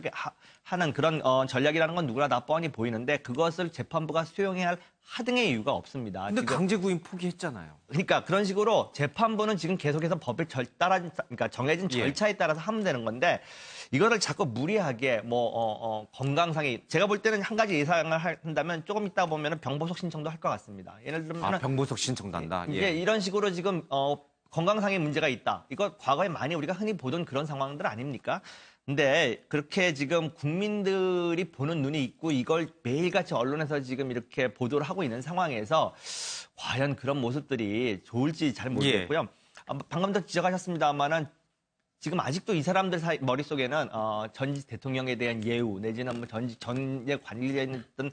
하는 그런 전략이라는 건 누구나 다 뻔히 보이는데 그것을 재판부가 수용해야 할 하등의 이유가 없습니다. 근데 강제 구인 포기했잖아요. 그러니까 그런 식으로 재판부는 지금 계속해서 법을 그러니까 정해진 절차에 따라서 하면 되는 건데 이거를 자꾸 무리하게 건강상의 제가 볼 때는 한 가지 예상을 한다면 조금 있다 보면은 병보석 신청도 할 것 같습니다. 예를 들면 병보석 신청도 한다. 이게 이런 식으로 지금 건강상의 문제가 있다. 이거 과거에 많이 우리가 흔히 보던 그런 상황들 아닙니까? 근데 그렇게 지금 국민들이 보는 눈이 있고 이걸 매일같이 언론에서 지금 이렇게 보도를 하고 있는 상황에서 과연 그런 모습들이 좋을지 잘 모르겠고요. 방금도 지적하셨습니다만은 지금 아직도 이 사람들 머릿속에는 전직 대통령에 대한 예우 내지는 뭐 전에 관련했던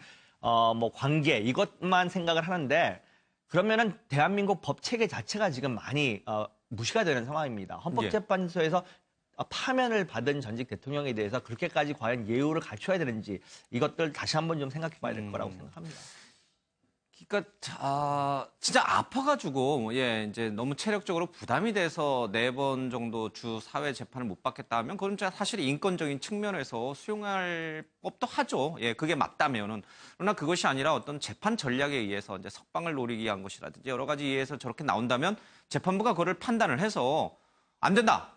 관계 이것만 생각을 하는데 그러면은 대한민국 법 체계 자체가 지금 많이 무시가 되는 상황입니다. 헌법재판소에서 파면을 받은 전직 대통령에 대해서 그렇게까지 과연 예우를 갖춰야 되는지 이것들 다시 한번 좀 생각해 봐야 될 거라고 생각합니다. 그러니까 진짜 아파가지고 이제 너무 체력적으로 부담이 돼서 4번 정도 주 사회 재판을 못 받겠다 하면 그건 진짜 사실 인권적인 측면에서 수용할 법도 하죠. 그게 맞다면은. 그러나 그것이 아니라 어떤 재판 전략에 의해서 이제 석방을 노리기 위한 것이라든지 여러 가지 이해에서 저렇게 나온다면 재판부가 그거를 판단을 해서 안 된다.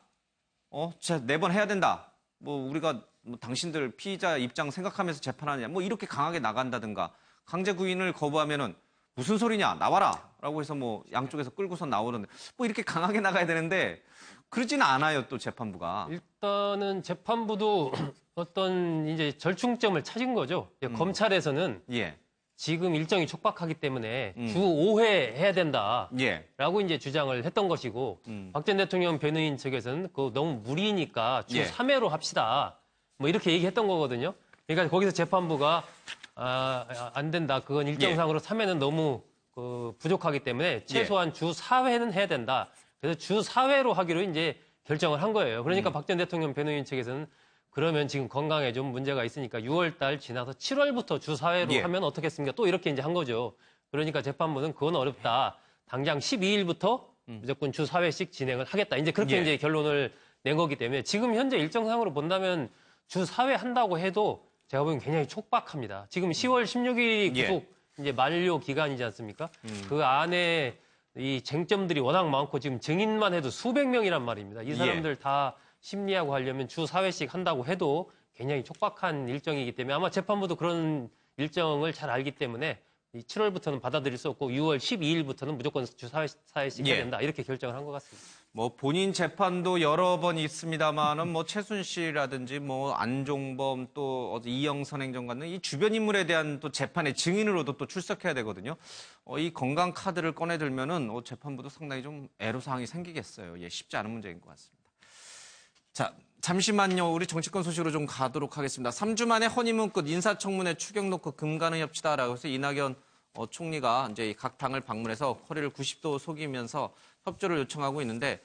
진짜 4번 해야 된다. 우리가 당신들 피의자 입장 생각하면서 재판하느냐. 이렇게 강하게 나간다든가. 강제 구인을 거부하면은 무슨 소리냐 나와라 라고 해서 양쪽에서 끌고서 나오는데 이렇게 강하게 나가야 되는데 그러지는 않아요 또 재판부가. 일단은 재판부도 어떤 이제 절충점을 찾은 거죠. 검찰에서는 지금 일정이 촉박하기 때문에 주 5회 해야 된다라고 이제 주장을 했던 것이고 박 전 대통령 변호인 측에서는 너무 무리니까 주 3회로 합시다. 이렇게 얘기했던 거거든요. 그러니까 거기서 재판부가 안 된다. 그건 일정상으로 3회는 너무 부족하기 때문에 최소한 주 4회는 해야 된다. 그래서 주 4회로 하기로 이제 결정을 한 거예요. 그러니까 박 전 대통령 변호인 측에서는 그러면 지금 건강에 좀 문제가 있으니까 6월 달 지나서 7월부터 주 4회로 하면 어떻겠습니까? 또 이렇게 이제 한 거죠. 그러니까 재판부는 그건 어렵다. 당장 12일부터 무조건 주 4회씩 진행을 하겠다. 이제 그렇게 이제 결론을 낸 거기 때문에 지금 현재 일정상으로 본다면 주 4회 한다고 해도 제가 보기엔 굉장히 촉박합니다. 지금 10월 16일이 구속 이제 만료 기간이지 않습니까? 그 안에 이 쟁점들이 워낙 많고 지금 증인만 해도 수백 명이란 말입니다. 이 사람들 다 심리하고 하려면 주 4회씩 한다고 해도 굉장히 촉박한 일정이기 때문에 아마 재판부도 그런 일정을 잘 알기 때문에 7월부터는 받아들일 수 없고 6월 12일부터는 무조건 주 4회씩 해야 된다. 이렇게 결정을 한 것 같습니다. 본인 재판도 여러 번 있습니다만은 최순실이라든지 안종범 또 이영선 행정관은 이 주변 인물에 대한 또 재판의 증인으로도 또 출석해야 되거든요. 이 건강 카드를 꺼내들면은 재판부도 상당히 좀 애로사항이 생기겠어요. 쉽지 않은 문제인 것 같습니다. 자, 잠시만요. 우리 정치권 소식으로 좀 가도록 하겠습니다. 3주 만에 허니문 끝 인사청문회 추경 놓고 금가능협치다라고 해서 이낙연 총리가 이제 각 당을 방문해서 허리를 90도 속이면서 협조를 요청하고 있는데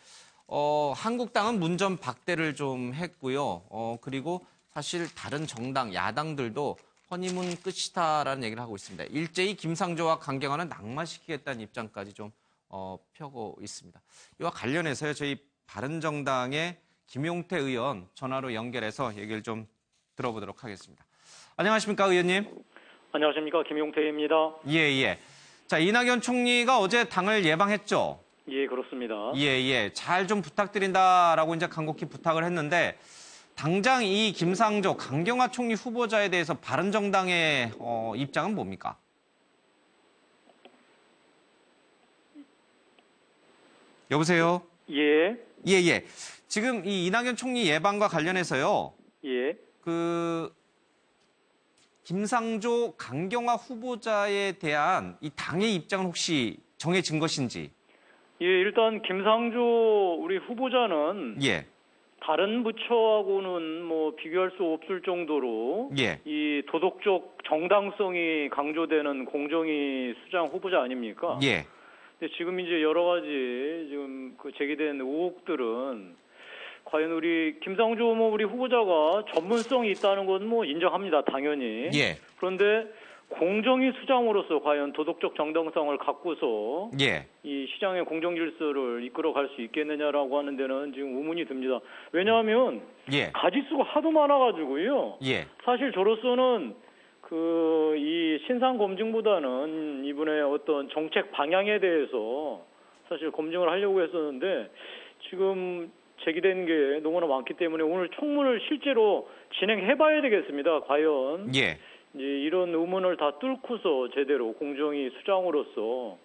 한국당은 문전 박대를 좀 했고요. 그리고 사실 다른 정당, 야당들도 허니문 끝이다라는 얘기를 하고 있습니다. 일제히 김상조와 강경화는 낙마시키겠다는 입장까지 좀 펴고 있습니다. 이와 관련해서요. 저희 바른정당의 김용태 의원 전화로 연결해서 얘기를 좀 들어보도록 하겠습니다. 안녕하십니까, 의원님? 안녕하십니까, 김용태입니다. 예. 자, 이낙연 총리가 어제 당을 예방했죠? 예, 그렇습니다. 예. 잘 좀 부탁드린다라고 이제 간곡히 부탁을 했는데 당장 이 김상조, 강경화 총리 후보자에 대해서 바른정당의 입장은 뭡니까? 여보세요? 예. 지금 이 이낙연 총리 예방과 관련해서요. 예. 김상조, 강경화 후보자에 대한 이 당의 입장은 혹시 정해진 것인지? 예, 일단 김상조 우리 후보자는 다른 부처하고는 비교할 수 없을 정도로 이 도덕적 정당성이 강조되는 공정위 수장 후보자 아닙니까? 근데 지금 이제 여러 가지 지금 제기된 의혹들은 과연 우리 김상조 우리 후보자가 전문성이 있다는 건 인정합니다, 당연히. 그런데 공정위 수장으로서 과연 도덕적 정당성을 갖고서 이 시장의 공정 질서를 이끌어갈 수 있겠느냐라고 하는 데는 지금 의문이 듭니다. 왜냐하면 가지수가 하도 많아가지고요. 사실 저로서는 이 신상 검증보다는 이분의 어떤 정책 방향에 대해서 사실 검증을 하려고 했었는데 지금 제기된 게 너무나 많기 때문에 오늘 청문을 실제로 진행해봐야 되겠습니다. 과연 이제 이런 의문을 다 뚫고서 제대로 공정위 수장으로서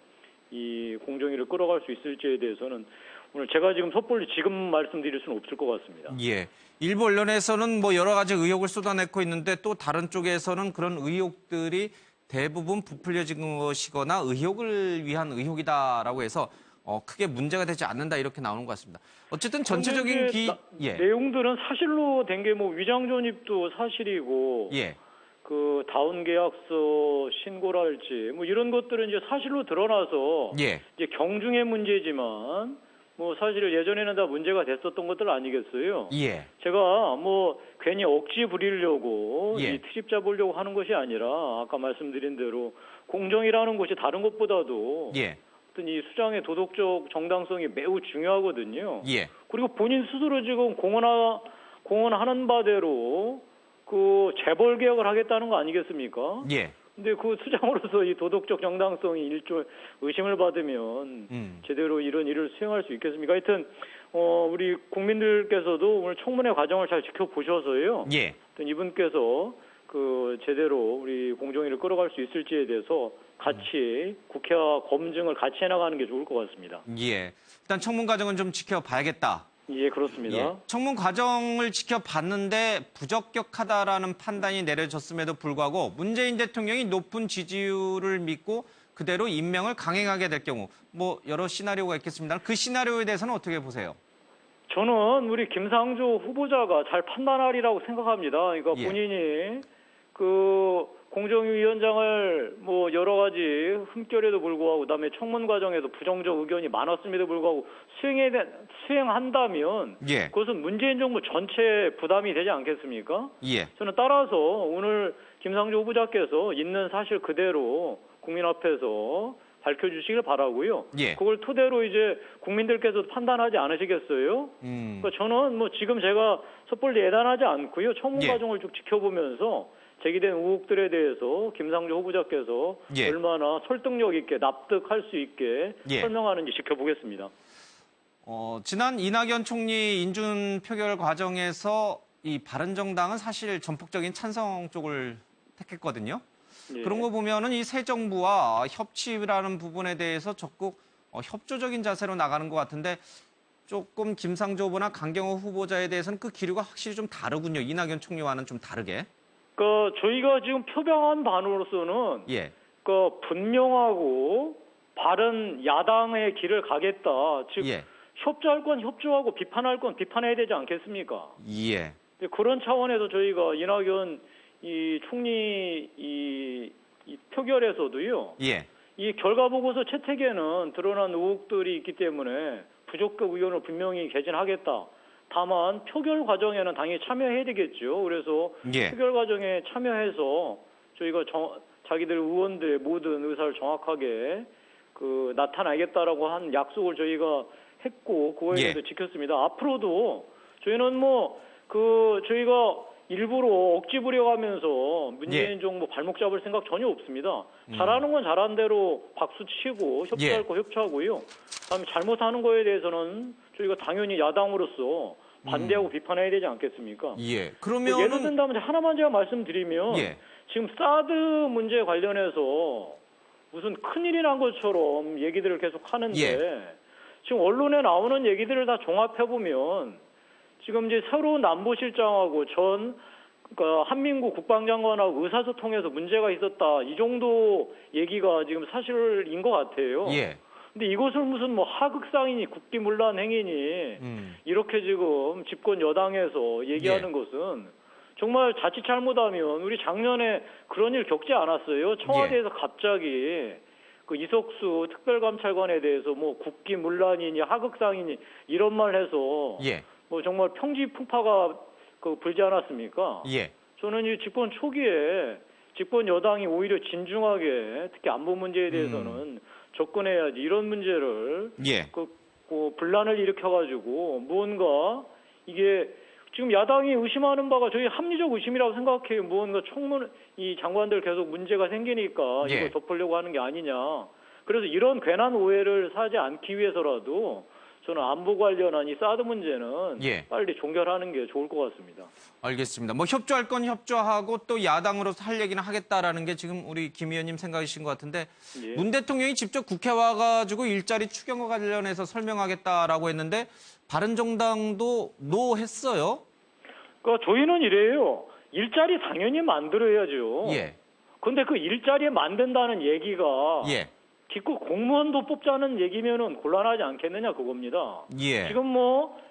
이 공정위를 끌어갈 수 있을지에 대해서는 오늘 제가 지금 섣불리 지금 말씀드릴 수는 없을 것 같습니다. 일부 언론에서는 여러 가지 의혹을 쏟아내고 있는데 또 다른 쪽에서는 그런 의혹들이 대부분 부풀려진 것이거나 의혹을 위한 의혹이다라고 해서 크게 문제가 되지 않는다 이렇게 나오는 것 같습니다. 어쨌든 전체적인 내용들은 사실로 된 게 위장 전입도 사실이고 다운 계약서 신고랄지 이런 것들은 이제 사실로 드러나서 이제 경중의 문제지만 뭐 사실 예전에는 다 문제가 됐었던 것들 아니겠어요? 예. 제가 뭐 괜히 억지 부리려고 예. 이 트집 잡으려고 하는 것이 아니라 아까 말씀드린 대로 공정이라는 것이 다른 것보다도 예. 어떤 이 수장의 도덕적 정당성이 매우 중요하거든요. 예. 그리고 본인 스스로 지금 공언하는 바대로 그 재벌 개혁을 하겠다는 거 아니겠습니까? 예. 근데 그 수장으로서 이 도덕적 정당성이 일조 의심을 받으면 제대로 이런 일을 수행할 수 있겠습니까? 하여튼 우리 국민들께서도 오늘 청문회 과정을 잘 지켜보셔서요. 예. 하여튼 이분께서 그 제대로 우리 공정위를 끌어갈 수 있을지에 대해서 같이 국회와 검증을 같이 해나가는 게 좋을 것 같습니다. 예. 일단 청문 과정은 좀 지켜봐야겠다. 예, 그렇습니다. 예. 청문 과정을 지켜봤는데 부적격하다라는 판단이 내려졌음에도 불구하고 문재인 대통령이 높은 지지율을 믿고 그대로 임명을 강행하게 될 경우 뭐 여러 시나리오가 있겠습니다. 그 시나리오에 대해서는 어떻게 보세요? 저는 우리 김상조 후보자가 잘 판단하리라고 생각합니다. 그러니까 예. 본인이 그 공정위원장을 뭐 여러 가지 흠결에도 불구하고 그다음에 청문 과정에도 부정적 의견이 많았음에도 불구하고 수행한다면 예. 그것은 문재인 정부 전체 부담이 되지 않겠습니까? 예. 저는 따라서 오늘 김상조 후보자께서 있는 사실 그대로 국민 앞에서 밝혀주시길 바라고요. 예. 그걸 토대로 이제 국민들께서 판단하지 않으시겠어요? 그러니까 저는 뭐 지금 제가 섣불리 예단하지 않고요. 청문 예. 과정을 쭉 지켜보면서 제기된 의혹들에 대해서 김상조 후보자께서 예. 얼마나 설득력 있게 납득할 수 있게 예. 설명하는지 지켜보겠습니다. 지난 이낙연 총리 인준 표결 과정에서 이 바른정당은 사실 전폭적인 찬성 쪽을 택했거든요. 예. 그런 거 보면은 이 새 정부와 협치라는 부분에 대해서 적극 협조적인 자세로 나가는 것 같은데 조금 김상조 후보나 강경호 후보자에 대해서는 그 기류가 확실히 좀 다르군요. 이낙연 총리와는 좀 다르게. 저희가 지금 표명한 바로서는 예. 분명하고 바른 야당의 길을 가겠다. 즉 예. 협조할 건 협조하고 비판할 건 비판해야 되지 않겠습니까? 예. 그런 차원에서 저희가 이낙연 이 총리 이 표결에서도요. 예. 이 결과 보고서 채택에는 드러난 의혹들이 있기 때문에 부적격 의견을 분명히 개진하겠다. 다만 표결 과정에는 당연히 참여해야 되겠죠. 그래서 예. 표결 과정에 참여해서 저희가 자기들 의원들의 모든 의사를 정확하게 나타내겠다라고 한 약속을 저희가 했고 그거에 대해서 예. 지켰습니다. 앞으로도 저희는 저희가 일부러 억지 부려가면서 문재인 예. 정부 발목 잡을 생각 전혀 없습니다. 잘하는 건 잘한 대로 박수 치고 협조할 예. 거 협조하고요. 그다음에 잘못하는 거에 대해서는 저희가 당연히 야당으로서 반대하고 비판해야 되지 않겠습니까? 예. 그러면 예를 든다면 하나만 제가 말씀드리면 예. 지금 사드 문제 관련해서 무슨 큰일이 난 것처럼 얘기들을 계속 하는데 예. 지금 언론에 나오는 얘기들을 다 종합해 보면 지금 이제 새로운 안보실장하고 한민구 국방장관하고 의사소통에서 문제가 있었다. 이 정도 얘기가 지금 사실인 것 같아요. 예. 근데 이것을 무슨 하극상이니 국기문란 행위니 이렇게 지금 집권 여당에서 얘기하는 예. 것은 정말 자칫 잘못하면 우리 작년에 그런 일 겪지 않았어요. 청와대에서 갑자기 그 이석수 특별감찰관에 대해서 국기문란이니 하극상이니 이런 말 해서 예. 정말 평지풍파가 불지 않았습니까? 예. 저는 이 집권 초기에 집권 여당이 오히려 진중하게 특히 안보 문제에 대해서는 접근해야지 이런 문제를 예. 분란을 일으켜가지고 무언가 이게 지금 야당이 의심하는 바가 저희 합리적 의심이라고 생각해요. 무언가 이 장관들 계속 문제가 생기니까 예. 이걸 덮으려고 하는 게 아니냐. 그래서 이런 괜한 오해를 사지 않기 위해서라도 저는 안보 관련한 이 사드 문제는 예. 빨리 종결하는 게 좋을 것 같습니다. 알겠습니다. 협조할 건 협조하고 또 야당으로서 할 얘기는 하겠다라는 게 지금 우리 김 의원님 생각이신 것 같은데 예. 문 대통령이 직접 국회 와가지고 일자리 추경과 관련해서 설명하겠다라고 했는데 바른정당도 노 했어요. 저희는 이래요. 일자리 당연히 만들어야죠. 예. 근데 그 일자리 만든다는 얘기가 예. 기껏 공무원도 뽑자는 얘기면은 곤란하지 않겠느냐 그겁니다. 예. 지금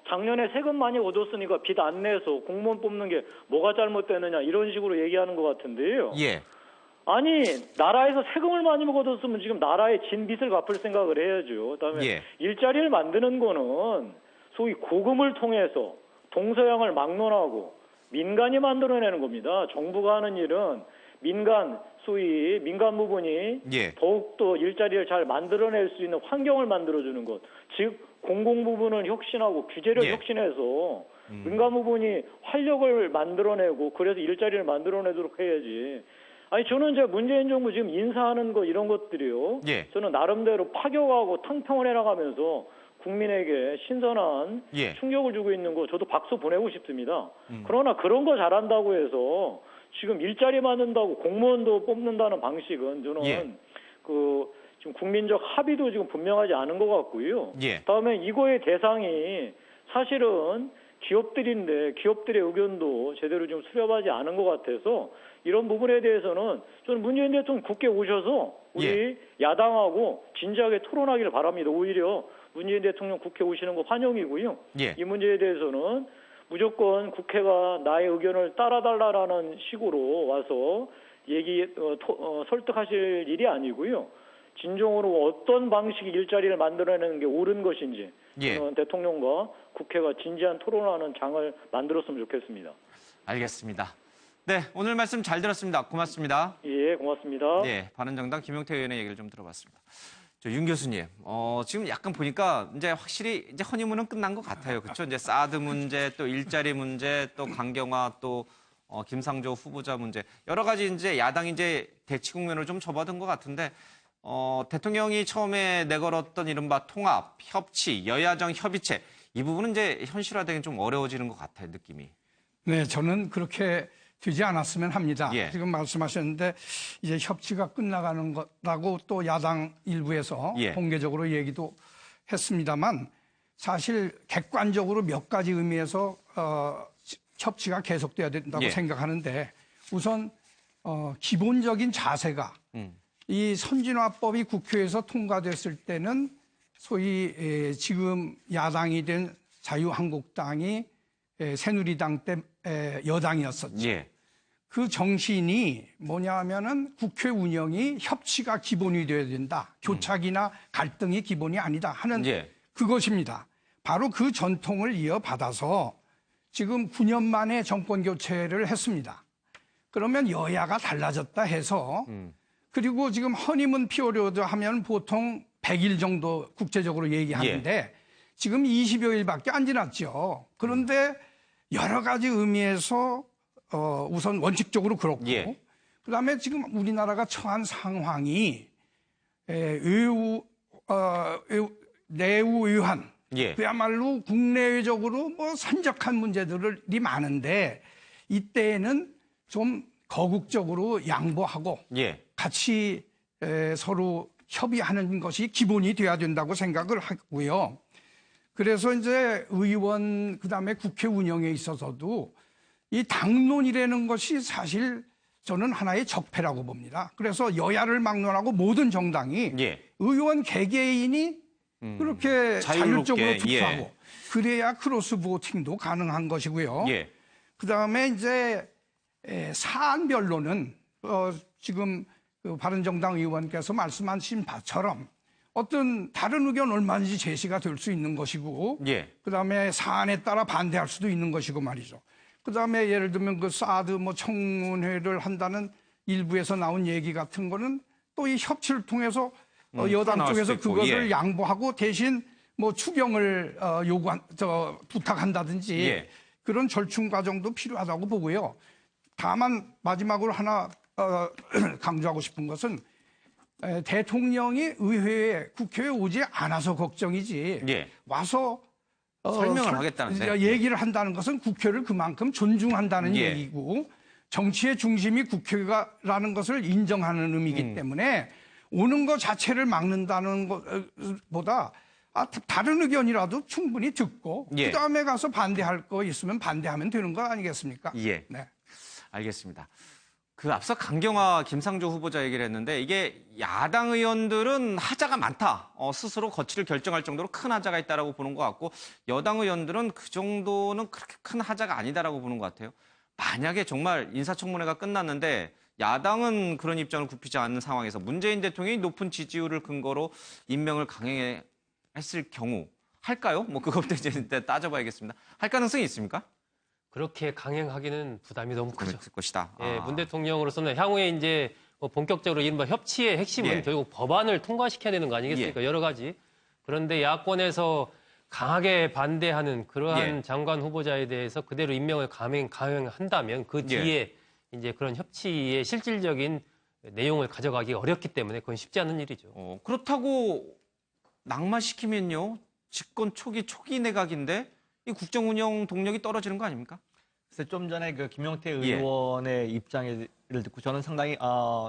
작년에 세금 많이 얻었으니까 빚 안 내서 공무원 뽑는 게 뭐가 잘못되느냐 이런 식으로 얘기하는 것 같은데요. 예. 아니 나라에서 세금을 많이 걷었으면 지금 나라의 진 빚을 갚을 생각을 해야죠. 그다음에 일자리를 만드는 거는 소위 고금을 통해서 동서양을 막론하고 민간이 만들어내는 겁니다. 정부가 하는 일은 소위 민간 부분이 더욱더 일자리를 잘 만들어낼 수 있는 환경을 만들어주는 것. 즉 공공 부분을 혁신하고 규제를 혁신해서 민간 부분이 활력을 만들어내고 그래서 일자리를 만들어내도록 해야지. 아니 저는 이제 문재인 정부 지금 인사하는 거 이런 것들이요. 저는 나름대로 파격하고 탕평을 해나가면서 국민에게 신선한 충격을 주고 있는 거 저도 박수 보내고 싶습니다. 그러나 그런 거 잘한다고 해서 지금 일자리 만든다고 공무원도 뽑는다는 방식은 저는 지금 국민적 합의도 지금 분명하지 않은 것 같고요. 다음에 이거의 대상이 사실은 기업들인데 기업들의 의견도 제대로 좀 수렴하지 않은 것 같아서 이런 부분에 대해서는 저는 문재인 대통령 국회에 오셔서 우리 야당하고 진지하게 토론하기를 바랍니다. 오히려 문재인 대통령 국회 오시는 거 환영이고요. 이 문제에 대해서는 무조건 국회가 나의 의견을 따라달라라는 식으로 와서 설득하실 일이 아니고요. 진정으로 어떤 방식의 일자리를 만들어내는 게 옳은 것인지 대통령과 국회가 진지한 토론하는 장을 만들었으면 좋겠습니다. 알겠습니다. 네, 오늘 말씀 잘 들었습니다. 고맙습니다. 예, 고맙습니다. 네, 바른정당 김용태 의원의 얘기를 좀 들어봤습니다. 윤 교수님, 지금 약간 보니까 이제 확실히 이제 허니문은 끝난 것 같아요. 그렇죠? 이제 사드 문제, 또 일자리 문제, 또 강경화, 또 김상조 후보자 문제 여러 가지 이제 야당이 이제 대치 국면을 좀 접어든 것 같은데 대통령이 처음에 내걸었던 이른바 통합, 협치, 여야정 협의체 이 부분은 이제 현실화되긴 좀 어려워지는 것 같아요, 느낌이. 네, 저는 그렇게 되지 않았으면 합니다. 지금 말씀하셨는데 이제 협치가 끝나가는 거라고 또 야당 일부에서 공개적으로 얘기도 했습니다만 사실 객관적으로 몇 가지 의미에서 협치가 계속돼야 된다고 생각하는데 우선 기본적인 자세가 이 선진화법이 국회에서 통과됐을 때는 소위 지금 야당이 된 자유한국당이 새누리당 때 여당이었었죠. 그 정신이 뭐냐 하면은 국회 운영이 협치가 기본이 되어야 된다. 교착이나 갈등이 기본이 아니다 하는 그것입니다. 바로 그 전통을 이어받아서 지금 9년 만에 정권 교체를 했습니다. 그러면 여야가 달라졌다 해서 그리고 지금 허니문 피어리어드 하면 보통 100일 정도 국제적으로 얘기하는데 지금 20여일밖에 안 지났죠. 그런데 여러 가지 의미에서 우선 원칙적으로 그렇고 그다음에 지금 우리나라가 처한 상황이 내우의한 그야말로 국내적으로 뭐 산적한 문제들이 많은데 이때에는 좀 거국적으로 양보하고 같이 서로 협의하는 것이 기본이 돼야 된다고 생각을 하고요. 그래서 이제 의원 그다음에 국회 운영에 있어서도 이 당론이라는 것이 사실 저는 하나의 적폐라고 봅니다. 그래서 여야를 막론하고 모든 정당이 의원 개개인이 그렇게 자율적으로 투표하고 그래야 크로스 보팅도 가능한 것이고요. 그다음에 이제 사안별로는 지금 그 바른정당 의원께서 말씀하신 바처럼 어떤 다른 의견 얼마든지 제시가 될 수 있는 것이고 그다음에 사안에 따라 반대할 수도 있는 것이고 말이죠. 그다음에 예를 들면 그 사드 뭐 청문회를 한다는 일부에서 나온 얘기 같은 거는 또 이 협치를 통해서 여당 쪽에서 그것을 양보하고 대신 뭐 추경을 부탁한다든지 그런 절충 과정도 필요하다고 보고요. 다만 마지막으로 하나 강조하고 싶은 것은 대통령이 의회에 국회에 오지 않아서 걱정이지 와서 설명을 하겠다는데 얘기를 한다는 것은 국회를 그만큼 존중한다는 얘기고 정치의 중심이 국회라는 것을 인정하는 의미이기 때문에 오는 것 자체를 막는다는 것보다 다른 의견이라도 충분히 듣고 그다음에 가서 반대할 거 있으면 반대하면 되는 거 아니겠습니까? 네. 알겠습니다. 그 앞서 강경화 김상조 후보자 얘기를 했는데 이게 야당 의원들은 하자가 많다. 스스로 거취를 결정할 정도로 큰 하자가 있다라고 보는 것 같고 여당 의원들은 그 정도는 그렇게 큰 하자가 아니다라고 보는 것 같아요. 만약에 정말 인사청문회가 끝났는데 야당은 그런 입장을 굽히지 않는 상황에서 문재인 대통령이 높은 지지율을 근거로 임명을 강행했을 경우 할까요? 뭐 그것부터 이제 따져봐야겠습니다. 할 가능성이 있습니까? 그렇게 강행하기는 부담이 너무 크죠. 그럴 것이다. 예, 문 대통령으로서는 향후에 이제 본격적으로 이른바 협치의 핵심은 결국 법안을 통과시켜야 되는 거 아니겠습니까? 여러 가지. 그런데 야권에서 강하게 반대하는 그러한 장관 후보자에 대해서 그대로 임명을 강행한다면 그 뒤에 이제 그런 협치의 실질적인 내용을 가져가기 어렵기 때문에 그건 쉽지 않은 일이죠. 그렇다고 낙마시키면요. 집권 초기 내각인데 이 국정 운영 동력이 떨어지는 거 아닙니까? 그래서 좀 전에 그 김용태 의원의 입장을 듣고 저는 상당히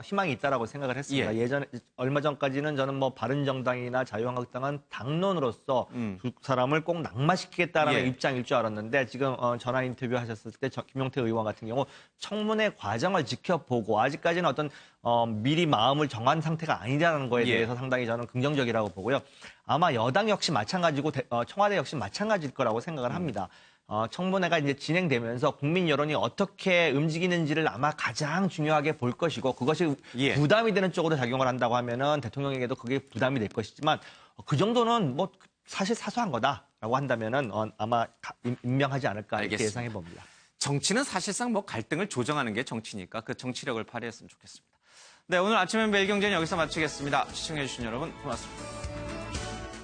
희망이 있다라고 생각을 했습니다. 예전에 얼마 전까지는 저는 뭐 바른정당이나 자유한국당은 당론으로서 두 사람을 꼭 낙마시키겠다라는 입장일 줄 알았는데 지금 전화 인터뷰 하셨을 때 김용태 의원 같은 경우 청문회 과정을 지켜보고 아직까지는 어떤 미리 마음을 정한 상태가 아니라는 거에 대해서 상당히 저는 긍정적이라고 보고요. 아마 여당 역시 마찬가지고 청와대 역시 마찬가지일 거라고 생각을 합니다. 청문회가 이제 진행되면서 국민 여론이 어떻게 움직이는지를 아마 가장 중요하게 볼 것이고 그것이 부담이 되는 쪽으로 작용을 한다고 하면은 대통령에게도 그게 부담이 될 것이지만 그 정도는 뭐 사실 사소한 거다라고 한다면은 아마 임명하지 않을까 이렇게 예상해 봅니다. 정치는 사실상 뭐 갈등을 조정하는 게 정치니까 그 정치력을 발휘했으면 좋겠습니다. 네, 오늘 아침엔 매일경제는 여기서 마치겠습니다. 시청해주신 여러분 고맙습니다.